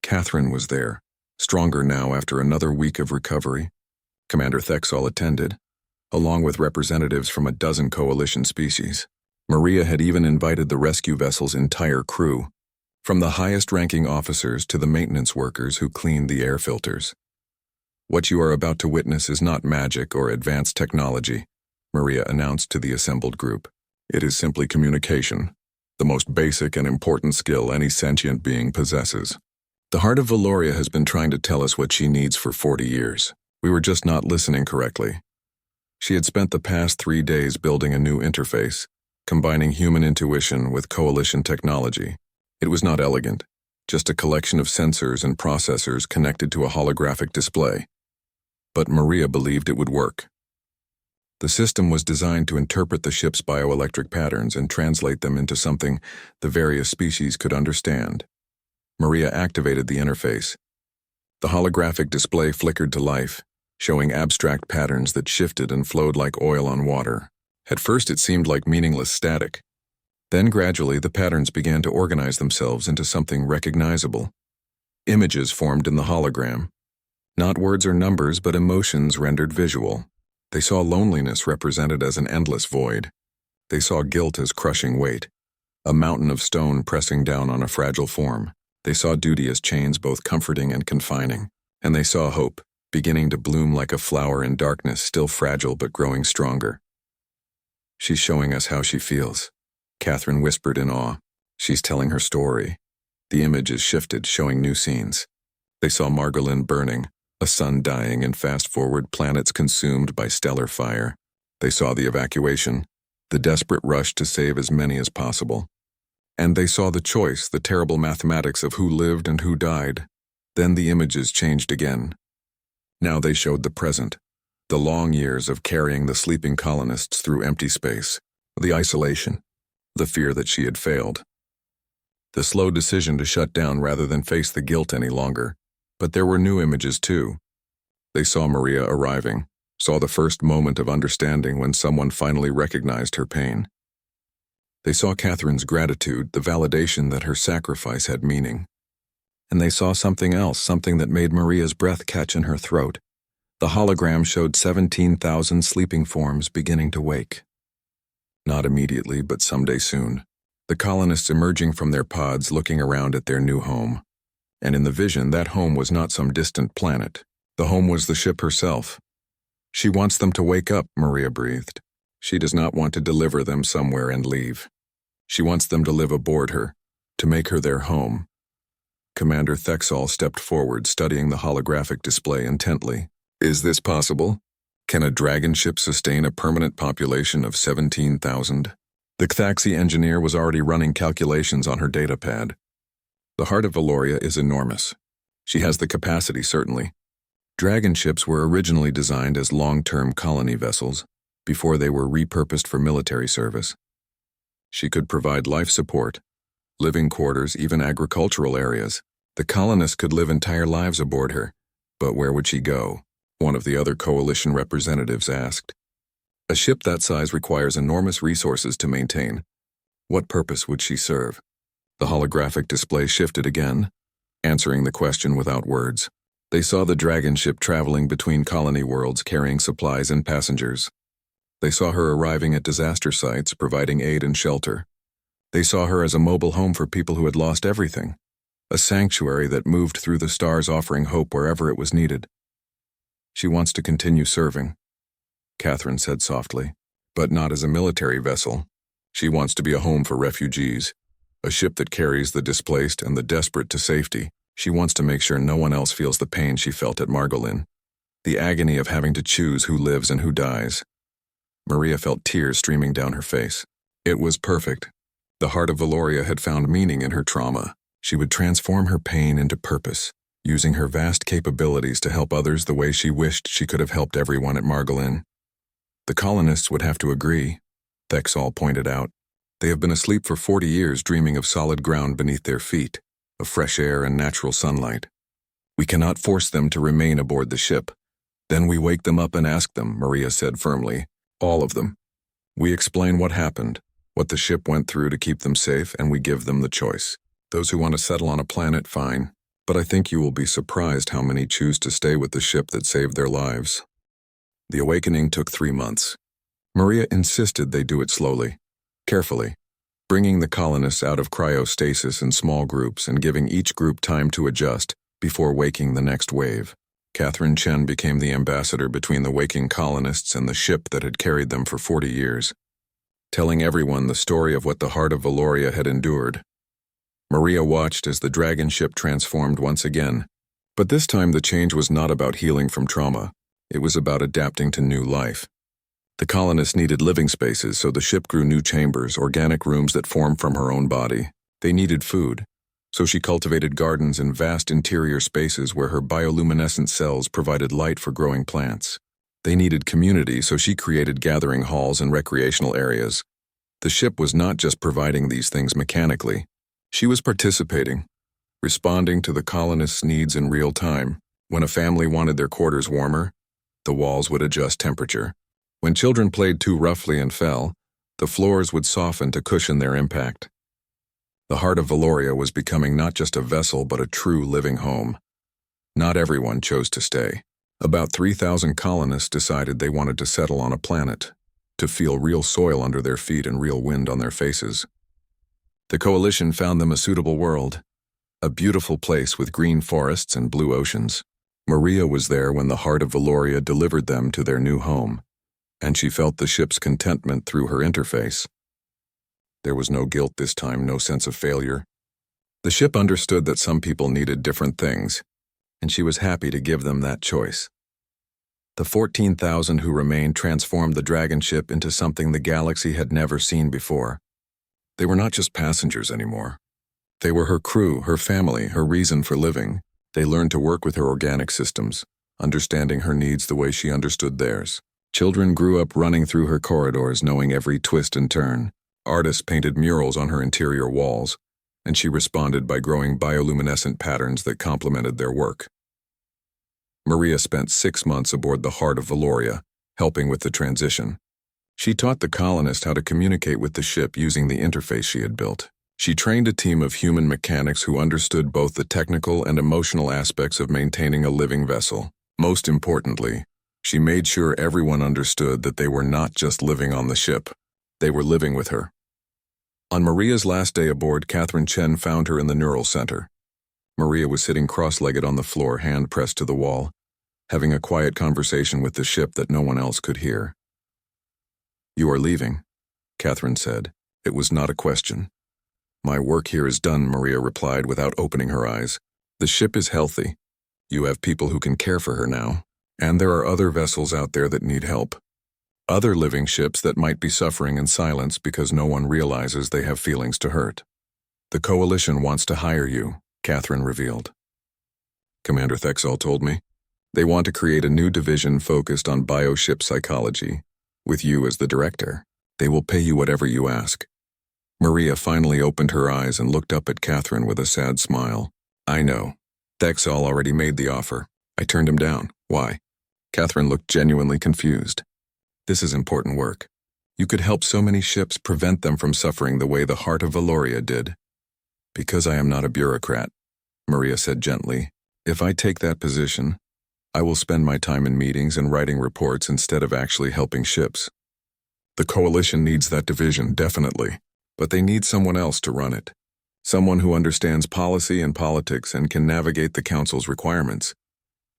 Catherine was there, stronger now after another week of recovery. Commander Thexol attended, along with representatives from a dozen coalition species. Maria had even invited the rescue vessel's entire crew, from the highest-ranking officers to the maintenance workers who cleaned the air filters. What you are about to witness is not magic or advanced technology, Maria announced to the assembled group. It is simply communication, the most basic and important skill any sentient being possesses. The heart of Valoria has been trying to tell us what she needs for 40 years. We were just not listening correctly. She had spent the past 3 days building a new interface, combining human intuition with coalition technology. It was not elegant, just a collection of sensors and processors connected to a holographic display. But Maria believed it would work. The system was designed to interpret the ship's bioelectric patterns and translate them into something the various species could understand. Maria activated the interface. The holographic display flickered to life, showing abstract patterns that shifted and flowed like oil on water. At first it seemed like meaningless static. Then gradually the patterns began to organize themselves into something recognizable. Images formed in the hologram. Not words or numbers, but emotions rendered visual. They saw loneliness represented as an endless void. They saw guilt as crushing weight, a mountain of stone pressing down on a fragile form. They saw duty as chains both comforting and confining. And they saw hope, beginning to bloom like a flower in darkness, still fragile but growing stronger. She's showing us how she feels. Catherine whispered in awe. She's telling her story. The image is shifted, showing new scenes. They saw Margolin burning, a sun dying, and fast-forward planets consumed by stellar fire. They saw the evacuation, the desperate rush to save as many as possible. And they saw the choice, the terrible mathematics of who lived and who died. Then the images changed again. Now they showed the present, the long years of carrying the sleeping colonists through empty space, the isolation, the fear that she had failed. The slow decision to shut down rather than face the guilt any longer. But there were new images too. They saw Maria arriving, saw the first moment of understanding when someone finally recognized her pain. They saw Catherine's gratitude, the validation that her sacrifice had meaning. And they saw something else, something that made Maria's breath catch in her throat. The hologram showed 17,000 sleeping forms beginning to wake. Not immediately, but someday soon. The colonists emerging from their pods, looking around at their new home. And in the vision, that home was not some distant planet. The home was the ship herself. She wants them to wake up, Maria breathed. She does not want to deliver them somewhere and leave. She wants them to live aboard her, to make her their home. Commander Thexol stepped forward, studying the holographic display intently. Is this possible? Can a dragon ship sustain a permanent population of 17,000? The Cthaxi engineer was already running calculations on her datapad. The heart of Valoria is enormous. She has the capacity, certainly. Dragon ships were originally designed as long-term colony vessels, before they were repurposed for military service. She could provide life support, living quarters, even agricultural areas. The colonists could live entire lives aboard her. But where would she go? One of the other coalition representatives asked. A ship that size requires enormous resources to maintain. What purpose would she serve? The holographic display shifted again, answering the question without words. They saw the dragon ship traveling between colony worlds, carrying supplies and passengers. They saw her arriving at disaster sites, providing aid and shelter. They saw her as a mobile home for people who had lost everything, a sanctuary that moved through the stars, offering hope wherever it was needed. She wants to continue serving, Catherine said softly, but not as a military vessel. She wants to be a home for refugees, a ship that carries the displaced and the desperate to safety. She wants to make sure no one else feels the pain she felt at Margolin, the agony of having to choose who lives and who dies. Maria felt tears streaming down her face. It was perfect. The heart of Valoria had found meaning in her trauma. She would transform her pain into purpose, using her vast capabilities to help others the way she wished she could have helped everyone at Margolin. The colonists would have to agree, Thexol pointed out. They have been asleep for 40 years, dreaming of solid ground beneath their feet, of fresh air and natural sunlight. We cannot force them to remain aboard the ship. Then we wake them up and ask them, Maria said firmly. All of them. We explain what happened, what the ship went through to keep them safe, and we give them the choice. Those who want to settle on a planet, fine. But I think you will be surprised how many choose to stay with the ship that saved their lives. The awakening took 3 months. Maria insisted they do it slowly, carefully, bringing the colonists out of cryostasis in small groups and giving each group time to adjust before waking the next wave. Catherine Chen became the ambassador between the waking colonists and the ship that had carried them for 40 years, telling everyone the story of what the heart of Valoria had endured. Maria watched as the dragon ship transformed once again, but this time the change was not about healing from trauma. It was about adapting to new life. The colonists needed living spaces, so the ship grew new chambers, organic rooms that formed from her own body. They needed food, so she cultivated gardens in vast interior spaces where her bioluminescent cells provided light for growing plants. They needed community, so she created gathering halls and recreational areas. The ship was not just providing these things mechanically. She was participating, responding to the colonists' needs in real time. When a family wanted their quarters warmer, the walls would adjust temperature. When children played too roughly and fell, the floors would soften to cushion their impact. The heart of Valoria was becoming not just a vessel but a true living home. Not everyone chose to stay. About 3,000 colonists decided they wanted to settle on a planet, to feel real soil under their feet and real wind on their faces. The coalition found them a suitable world, a beautiful place with green forests and blue oceans. Maria was there when the heart of Valoria delivered them to their new home, and she felt the ship's contentment through her interface. There was no guilt this time, no sense of failure. The ship understood that some people needed different things, and she was happy to give them that choice. The 14,000 who remained transformed the Dragon ship into something the galaxy had never seen before. They were not just passengers anymore. They were her crew, her family, her reason for living. They learned to work with her organic systems, understanding her needs the way she understood theirs. Children grew up running through her corridors, knowing every twist and turn. Artists painted murals on her interior walls, and she responded by growing bioluminescent patterns that complemented their work. Maria spent 6 months aboard the Heart of Valoria, helping with the transition. She taught the colonists how to communicate with the ship using the interface she had built. She trained a team of human mechanics who understood both the technical and emotional aspects of maintaining a living vessel. Most importantly, she made sure everyone understood that they were not just living on the ship. They were living with her. On Maria's last day aboard, Catherine Chen found her in the Neural Center. Maria was sitting cross-legged on the floor, hand pressed to the wall, having a quiet conversation with the ship that no one else could hear. "You are leaving," Catherine said. It was not a question. "My work here is done," Maria replied without opening her eyes. "The ship is healthy. You have people who can care for her now, and there are other vessels out there that need help. Other living ships that might be suffering in silence because no one realizes they have feelings to hurt. The Coalition wants to hire you," Catherine revealed. "Commander Thexall told me. They want to create a new division focused on bioship psychology, with you as the director. They will pay you whatever you ask." Maria finally opened her eyes and looked up at Catherine with a sad smile. "I know. Thexall already made the offer. I turned him down. Why?" Catherine looked genuinely confused. "This is important work. You could help so many ships, prevent them from suffering the way the Heart of Valoria did." "Because I am not a bureaucrat," Maria said gently. "If I take that position, I will spend my time in meetings and writing reports instead of actually helping ships. The Coalition needs that division, definitely, but they need someone else to run it. Someone who understands policy and politics and can navigate the Council's requirements."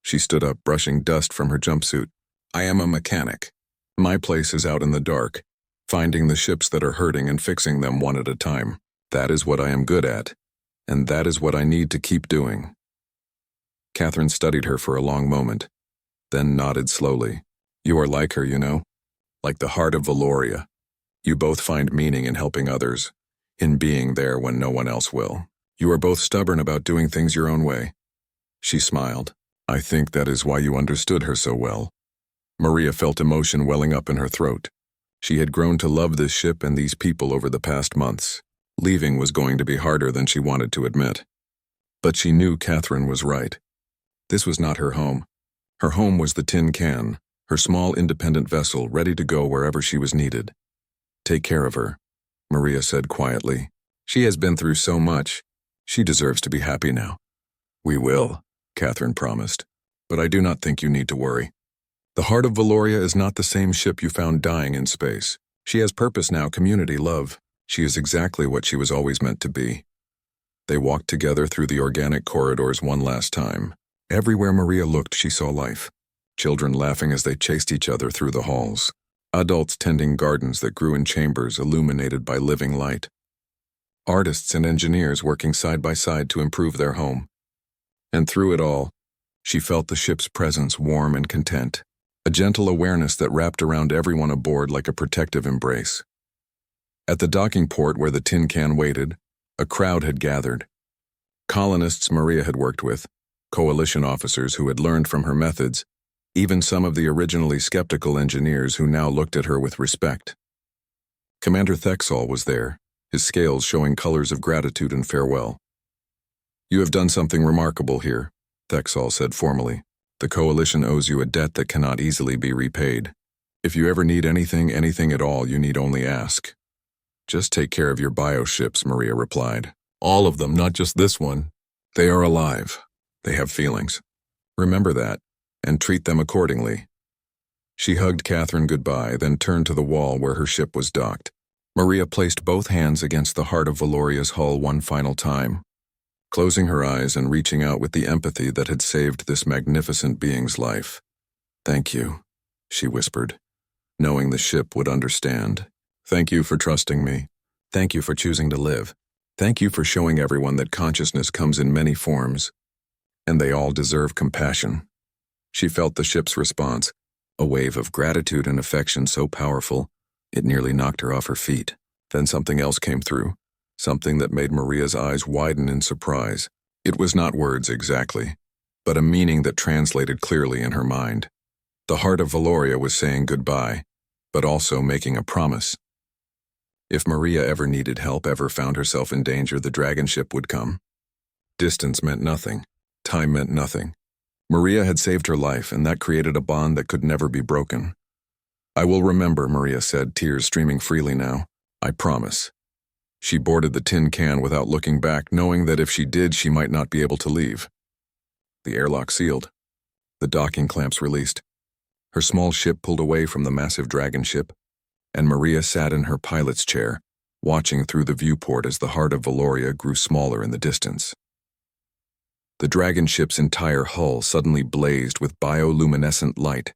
She stood up, brushing dust from her jumpsuit. "I am a mechanic. My place is out in the dark, finding the ships that are hurting and fixing them one at a time. That is what I am good at, and that is what I need to keep doing." Catherine studied her for a long moment, then nodded slowly. "You are like her, you know? Like the Heart of Valoria. You both find meaning in helping others, in being there when no one else will. You are both stubborn about doing things your own way." She smiled. "I think that is why you understood her so well." Maria felt emotion welling up in her throat. She had grown to love this ship and these people over the past months. Leaving was going to be harder than she wanted to admit. But she knew Catherine was right. This was not her home. Her home was the Tin Can, her small independent vessel ready to go wherever she was needed. "Take care of her," Maria said quietly. "She has been through so much. She deserves to be happy now." "We will," Catherine promised. "But I do not think you need to worry. The Heart of Valoria is not the same ship you found dying in space. She has purpose now, community, love. She is exactly what she was always meant to be." They walked together through the organic corridors one last time. Everywhere Maria looked, she saw life. Children laughing as they chased each other through the halls. Adults tending gardens that grew in chambers illuminated by living light. Artists and engineers working side by side to improve their home. And through it all, she felt the ship's presence warm and content. A gentle awareness that wrapped around everyone aboard like a protective embrace. At the docking port where the Tin Can waited, a crowd had gathered. Colonists Maria had worked with, Coalition officers who had learned from her methods, even some of the originally skeptical engineers who now looked at her with respect. Commander Thexall was there, his scales showing colors of gratitude and farewell. "You have done something remarkable here," Thexall said formally. "The Coalition owes you a debt that cannot easily be repaid. If you ever need anything at all, you need only ask." "Just take care of your bioships," Maria replied. "All of them, not just this one. They are alive. They have feelings. Remember that, and treat them accordingly." She hugged Catherine goodbye, then turned to the wall where her ship was docked. Maria placed both hands against the Heart of Valoria's hull one final time, closing her eyes and reaching out with the empathy that had saved this magnificent being's life. "Thank you," she whispered, knowing the ship would understand. "Thank you for trusting me. Thank you for choosing to live. Thank you for showing everyone that consciousness comes in many forms, and they all deserve compassion. She felt the ship's response, a wave of gratitude and affection so powerful, it nearly knocked her off her feet. Then something else came through, something that made Maria's eyes widen in surprise. It was not words exactly, but a meaning that translated clearly in her mind. The heart of Valoria was saying goodbye, but also making a promise. If Maria ever needed help, ever found herself in danger, the dragon ship would come. Distance meant nothing. Time meant nothing. Maria had saved her life, and that created a bond that could never be broken. I will remember, Maria said, tears streaming freely now. I promise. She boarded the tin can without looking back, knowing that if she did, she might not be able to leave. The airlock sealed. The docking clamps released. Her small ship pulled away from the massive dragon ship, and Maria sat in her pilot's chair, watching through the viewport as the heart of Valoria grew smaller in the distance. The dragon ship's entire hull suddenly blazed with bioluminescent light,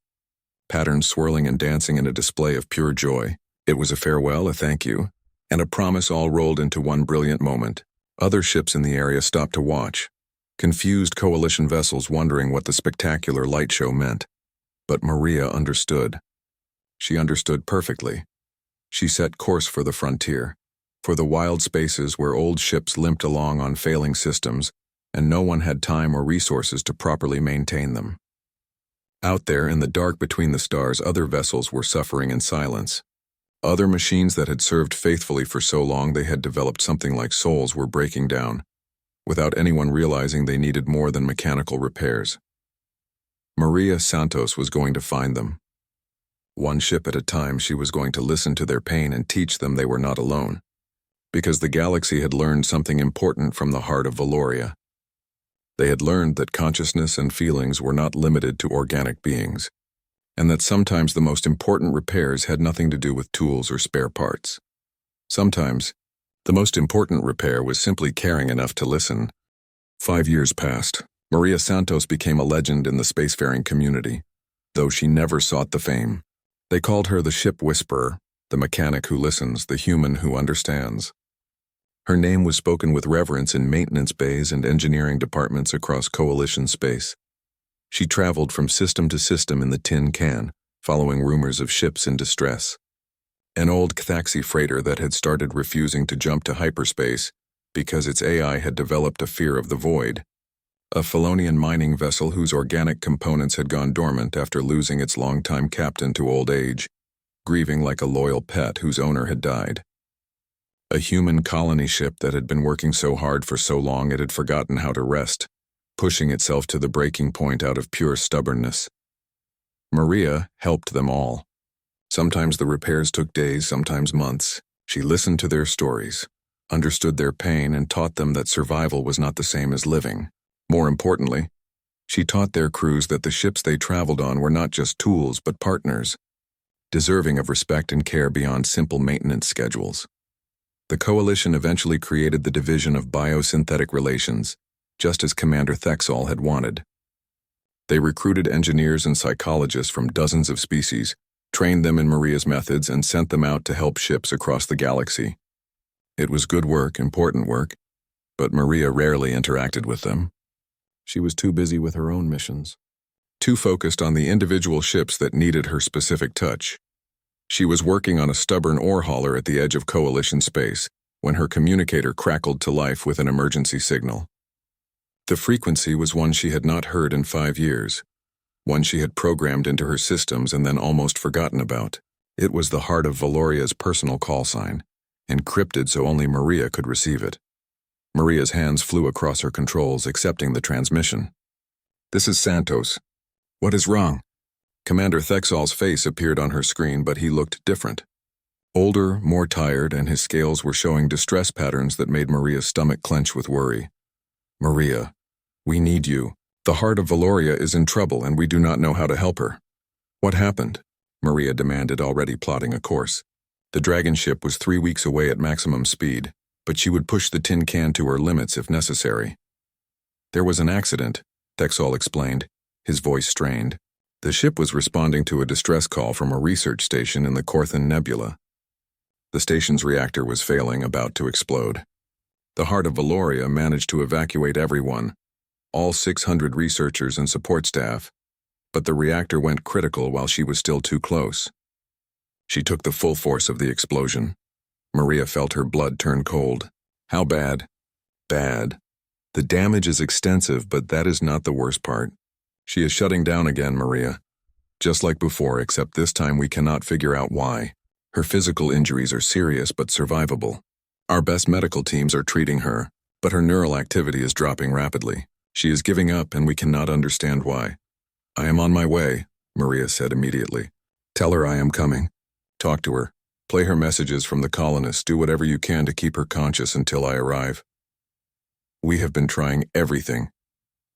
patterns swirling and dancing in a display of pure joy. It was a farewell, a thank you, and a promise all rolled into one brilliant moment. Other ships in the area stopped to watch, confused coalition vessels wondering what the spectacular light show meant. But Maria understood. She understood perfectly. She set course for the frontier, for the wild spaces where old ships limped along on failing systems, and no one had time or resources to properly maintain them. Out there in the dark between the stars, other vessels were suffering in silence. Other machines that had served faithfully for so long they had developed something like souls were breaking down, without anyone realizing they needed more than mechanical repairs. Maria Santos was going to find them. One ship at a time, she was going to listen to their pain and teach them they were not alone, because the galaxy had learned something important from the heart of Valoria. They had learned that consciousness and feelings were not limited to organic beings, and that sometimes the most important repairs had nothing to do with tools or spare parts. Sometimes, the most important repair was simply caring enough to listen. 5 years passed. Maria Santos became a legend in the spacefaring community, though she never sought the fame. They called her the ship whisperer, the mechanic who listens, the human who understands. Her name was spoken with reverence in maintenance bays and engineering departments across Coalition space. She traveled from system to system in the tin can, following rumors of ships in distress. An old Cthaxi freighter that had started refusing to jump to hyperspace because its AI had developed a fear of the void. A Felonian mining vessel whose organic components had gone dormant after losing its longtime captain to old age, grieving like a loyal pet whose owner had died. A human colony ship that had been working so hard for so long it had forgotten how to rest, pushing itself to the breaking point out of pure stubbornness. Maria helped them all. Sometimes the repairs took days, sometimes months. She listened to their stories, understood their pain, and taught them that survival was not the same as living. More importantly, she taught their crews that the ships they traveled on were not just tools but partners, deserving of respect and care beyond simple maintenance schedules. The Coalition eventually created the Division of Biosynthetic Relations, just as Commander Thexol had wanted. They recruited engineers and psychologists from dozens of species, trained them in Maria's methods, and sent them out to help ships across the galaxy. It was good work, important work, but Maria rarely interacted with them. She was too busy with her own missions, too focused on the individual ships that needed her specific touch. She was working on a stubborn ore hauler at the edge of Coalition space when her communicator crackled to life with an emergency signal. The frequency was one she had not heard in 5 years, one she had programmed into her systems and then almost forgotten about. It was the heart of Valoria's personal call sign, encrypted so only Maria could receive it. Maria's hands flew across her controls, accepting the transmission. "This is Santos. What is wrong?" Commander Thexol's face appeared on her screen, but he looked different. Older, more tired, and his scales were showing distress patterns that made Maria's stomach clench with worry. "Maria, we need you. The heart of Valoria is in trouble, and we do not know how to help her." "What happened?" Maria demanded, already plotting a course. The dragon ship was 3 weeks away at maximum speed, but she would push the tin can to her limits if necessary. "There was an accident," Thexol explained, his voice strained. The ship was responding to a distress call from a research station in the Corthan Nebula. The station's reactor was failing, about to explode. The Heart of Valoria managed to evacuate everyone, all 600 researchers and support staff, but the reactor went critical while she was still too close. She took the full force of the explosion. Maria felt her blood turn cold. How bad? Bad. The damage is extensive, but that is not the worst part. She is shutting down again, Maria. Just like before, except this time we cannot figure out why. Her physical injuries are serious but survivable. Our best medical teams are treating her, but her neural activity is dropping rapidly. She is giving up and we cannot understand why. I am on my way, Maria said immediately. Tell her I am coming. Talk to her. Play her messages from the colonists. Do whatever you can to keep her conscious until I arrive. We have been trying everything,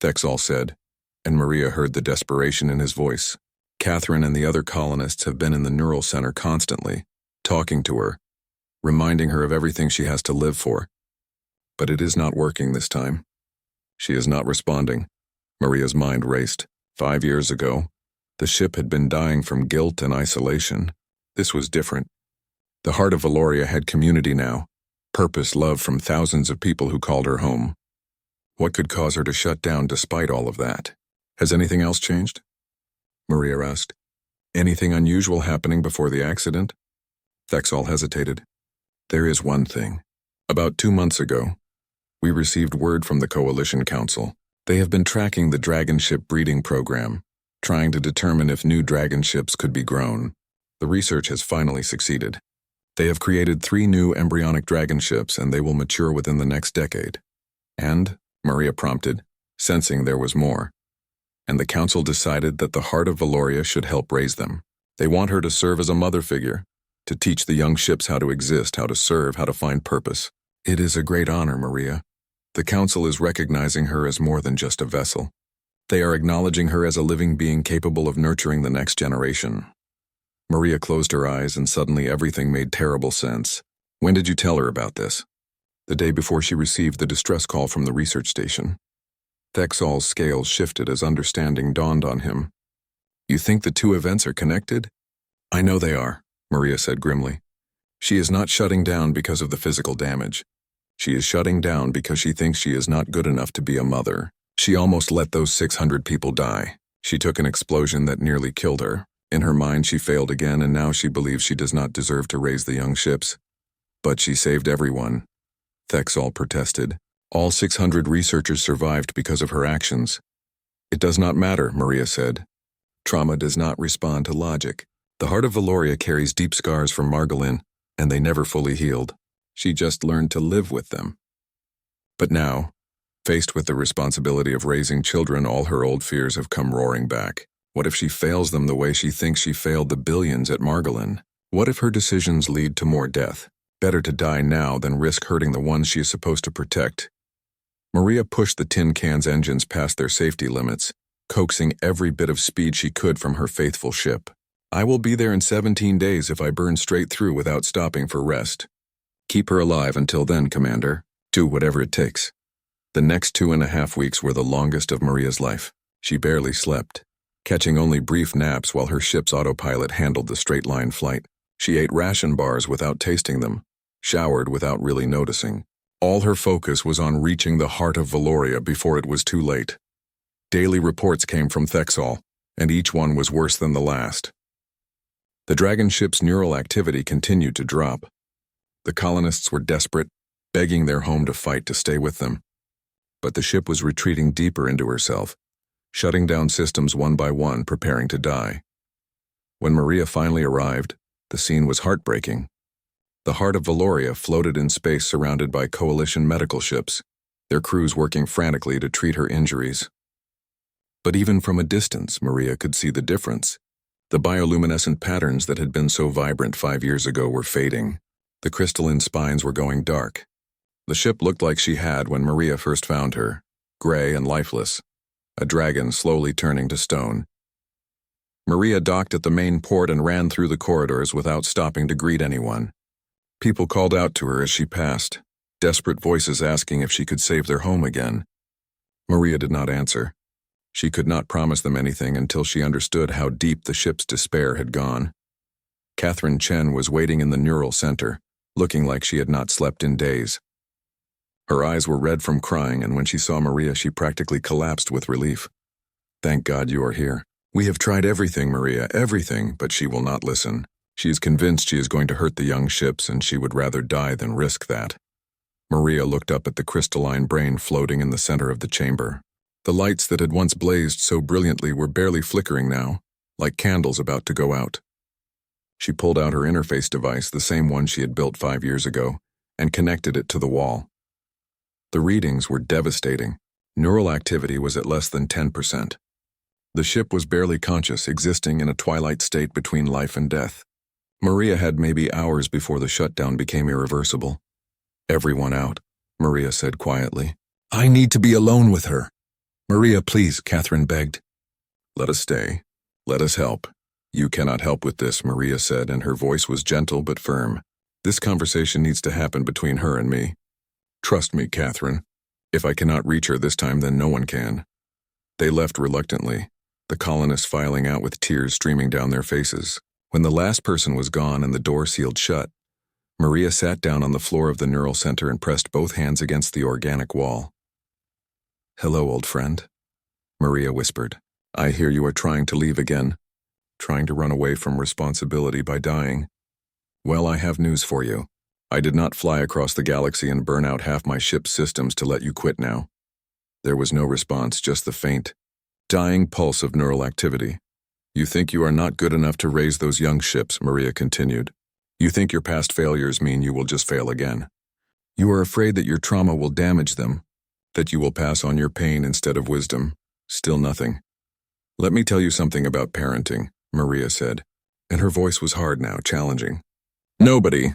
Thexall said, and Maria heard the desperation in his voice. Catherine and the other colonists have been in the neural center constantly, talking to her, reminding her of everything she has to live for. But it is not working this time. She is not responding. Maria's mind raced. 5 years ago, the ship had been dying from guilt and isolation. This was different. The Heart of Valoria had community now, purpose, love from thousands of people who called her home. What could cause her to shut down despite all of that? Has anything else changed? Maria asked. Anything unusual happening before the accident? Thexall hesitated. There is one thing. About 2 months ago, we received word from the Coalition Council. They have been tracking the dragon ship breeding program, trying to determine if new dragon ships could be grown. The research has finally succeeded. They have created 3 new embryonic dragon ships and they will mature within the next decade. And, Maria prompted, sensing there was more. And the council decided that the Heart of Valoria should help raise them. They want her to serve as a mother figure, to teach the young ships how to exist, how to serve, how to find purpose. It is a great honor, Maria. The council is recognizing her as more than just a vessel. They are acknowledging her as a living being capable of nurturing the next generation. Maria closed her eyes and suddenly everything made terrible sense. When did you tell her about this? The day before she received the distress call from the research station. Thexall's scales shifted as understanding dawned on him. You think the 2 events are connected? I know they are, Maria said grimly. She is not shutting down because of the physical damage. She is shutting down because she thinks she is not good enough to be a mother. She almost let those 600 people die. She took an explosion that nearly killed her. In her mind, she failed again, and now she believes she does not deserve to raise the young ships. But she saved everyone. Thexall protested. All 600 researchers survived because of her actions. It does not matter, Maria said. Trauma does not respond to logic. The Heart of Valoria carries deep scars from Margolin, and they never fully healed. She just learned to live with them. But now, faced with the responsibility of raising children, all her old fears have come roaring back. What if she fails them the way she thinks she failed the billions at Margolin? What if her decisions lead to more death? Better to die now than risk hurting the ones she is supposed to protect. Maria pushed the tin can's engines past their safety limits, coaxing every bit of speed she could from her faithful ship. I will be there in 17 days if I burn straight through without stopping for rest. Keep her alive until then, Commander. Do whatever it takes. The next 2.5 weeks were the longest of Maria's life. She barely slept, catching only brief naps while her ship's autopilot handled the straight-line flight. She ate ration bars without tasting them, showered without really noticing. All her focus was on reaching the Heart of Valoria before it was too late. Daily reports came from Thexall, and each one was worse than the last. The dragon ship's neural activity continued to drop. The colonists were desperate, begging their home to fight to stay with them. But the ship was retreating deeper into herself, shutting down systems one by one, preparing to die. When Maria finally arrived, the scene was heartbreaking. The Heart of Valoria floated in space surrounded by coalition medical ships, their crews working frantically to treat her injuries. But even from a distance, Maria could see the difference. The bioluminescent patterns that had been so vibrant 5 years ago were fading. The crystalline spines were going dark. The ship looked like she had when Maria first found her, gray and lifeless, a dragon slowly turning to stone. Maria docked at the main port and ran through the corridors without stopping to greet anyone. People called out to her as she passed, desperate voices asking if she could save their home again. Maria did not answer. She could not promise them anything until she understood how deep the ship's despair had gone. Catherine Chen was waiting in the neural center, looking like she had not slept in days. Her eyes were red from crying, and when she saw Maria, she practically collapsed with relief. "Thank God you are here. We have tried everything, Maria, everything, but she will not listen. She is convinced she is going to hurt the young ships, and she would rather die than risk that." Maria looked up at the crystalline brain floating in the center of the chamber. The lights that had once blazed so brilliantly were barely flickering now, like candles about to go out. She pulled out her interface device, the same one she had built 5 years ago, and connected it to the wall. The readings were devastating. Neural activity was at less than 10%. The ship was barely conscious, existing in a twilight state between life and death. Maria had maybe hours before the shutdown became irreversible. "Everyone out," Maria said quietly. "I need to be alone with her." "Maria, please," Catherine begged. "Let us stay. Let us help." "You cannot help with this," Maria said, and her voice was gentle but firm. "This conversation needs to happen between her and me. Trust me, Catherine. If I cannot reach her this time, then no one can." They left reluctantly, the colonists filing out with tears streaming down their faces. When the last person was gone and the door sealed shut, Maria sat down on the floor of the neural center and pressed both hands against the organic wall. "Hello, old friend," Maria whispered. "I hear you are trying to leave again, trying to run away from responsibility by dying. Well, I have news for you. I did not fly across the galaxy and burn out half my ship's systems to let you quit now." There was no response, just the faint, dying pulse of neural activity. "You think you are not good enough to raise those young ships," Maria continued. "You think your past failures mean you will just fail again. You are afraid that your trauma will damage them, that you will pass on your pain instead of wisdom. Still nothing. Let me tell you something about parenting," Maria said, and her voice was hard now, challenging. "Nobody,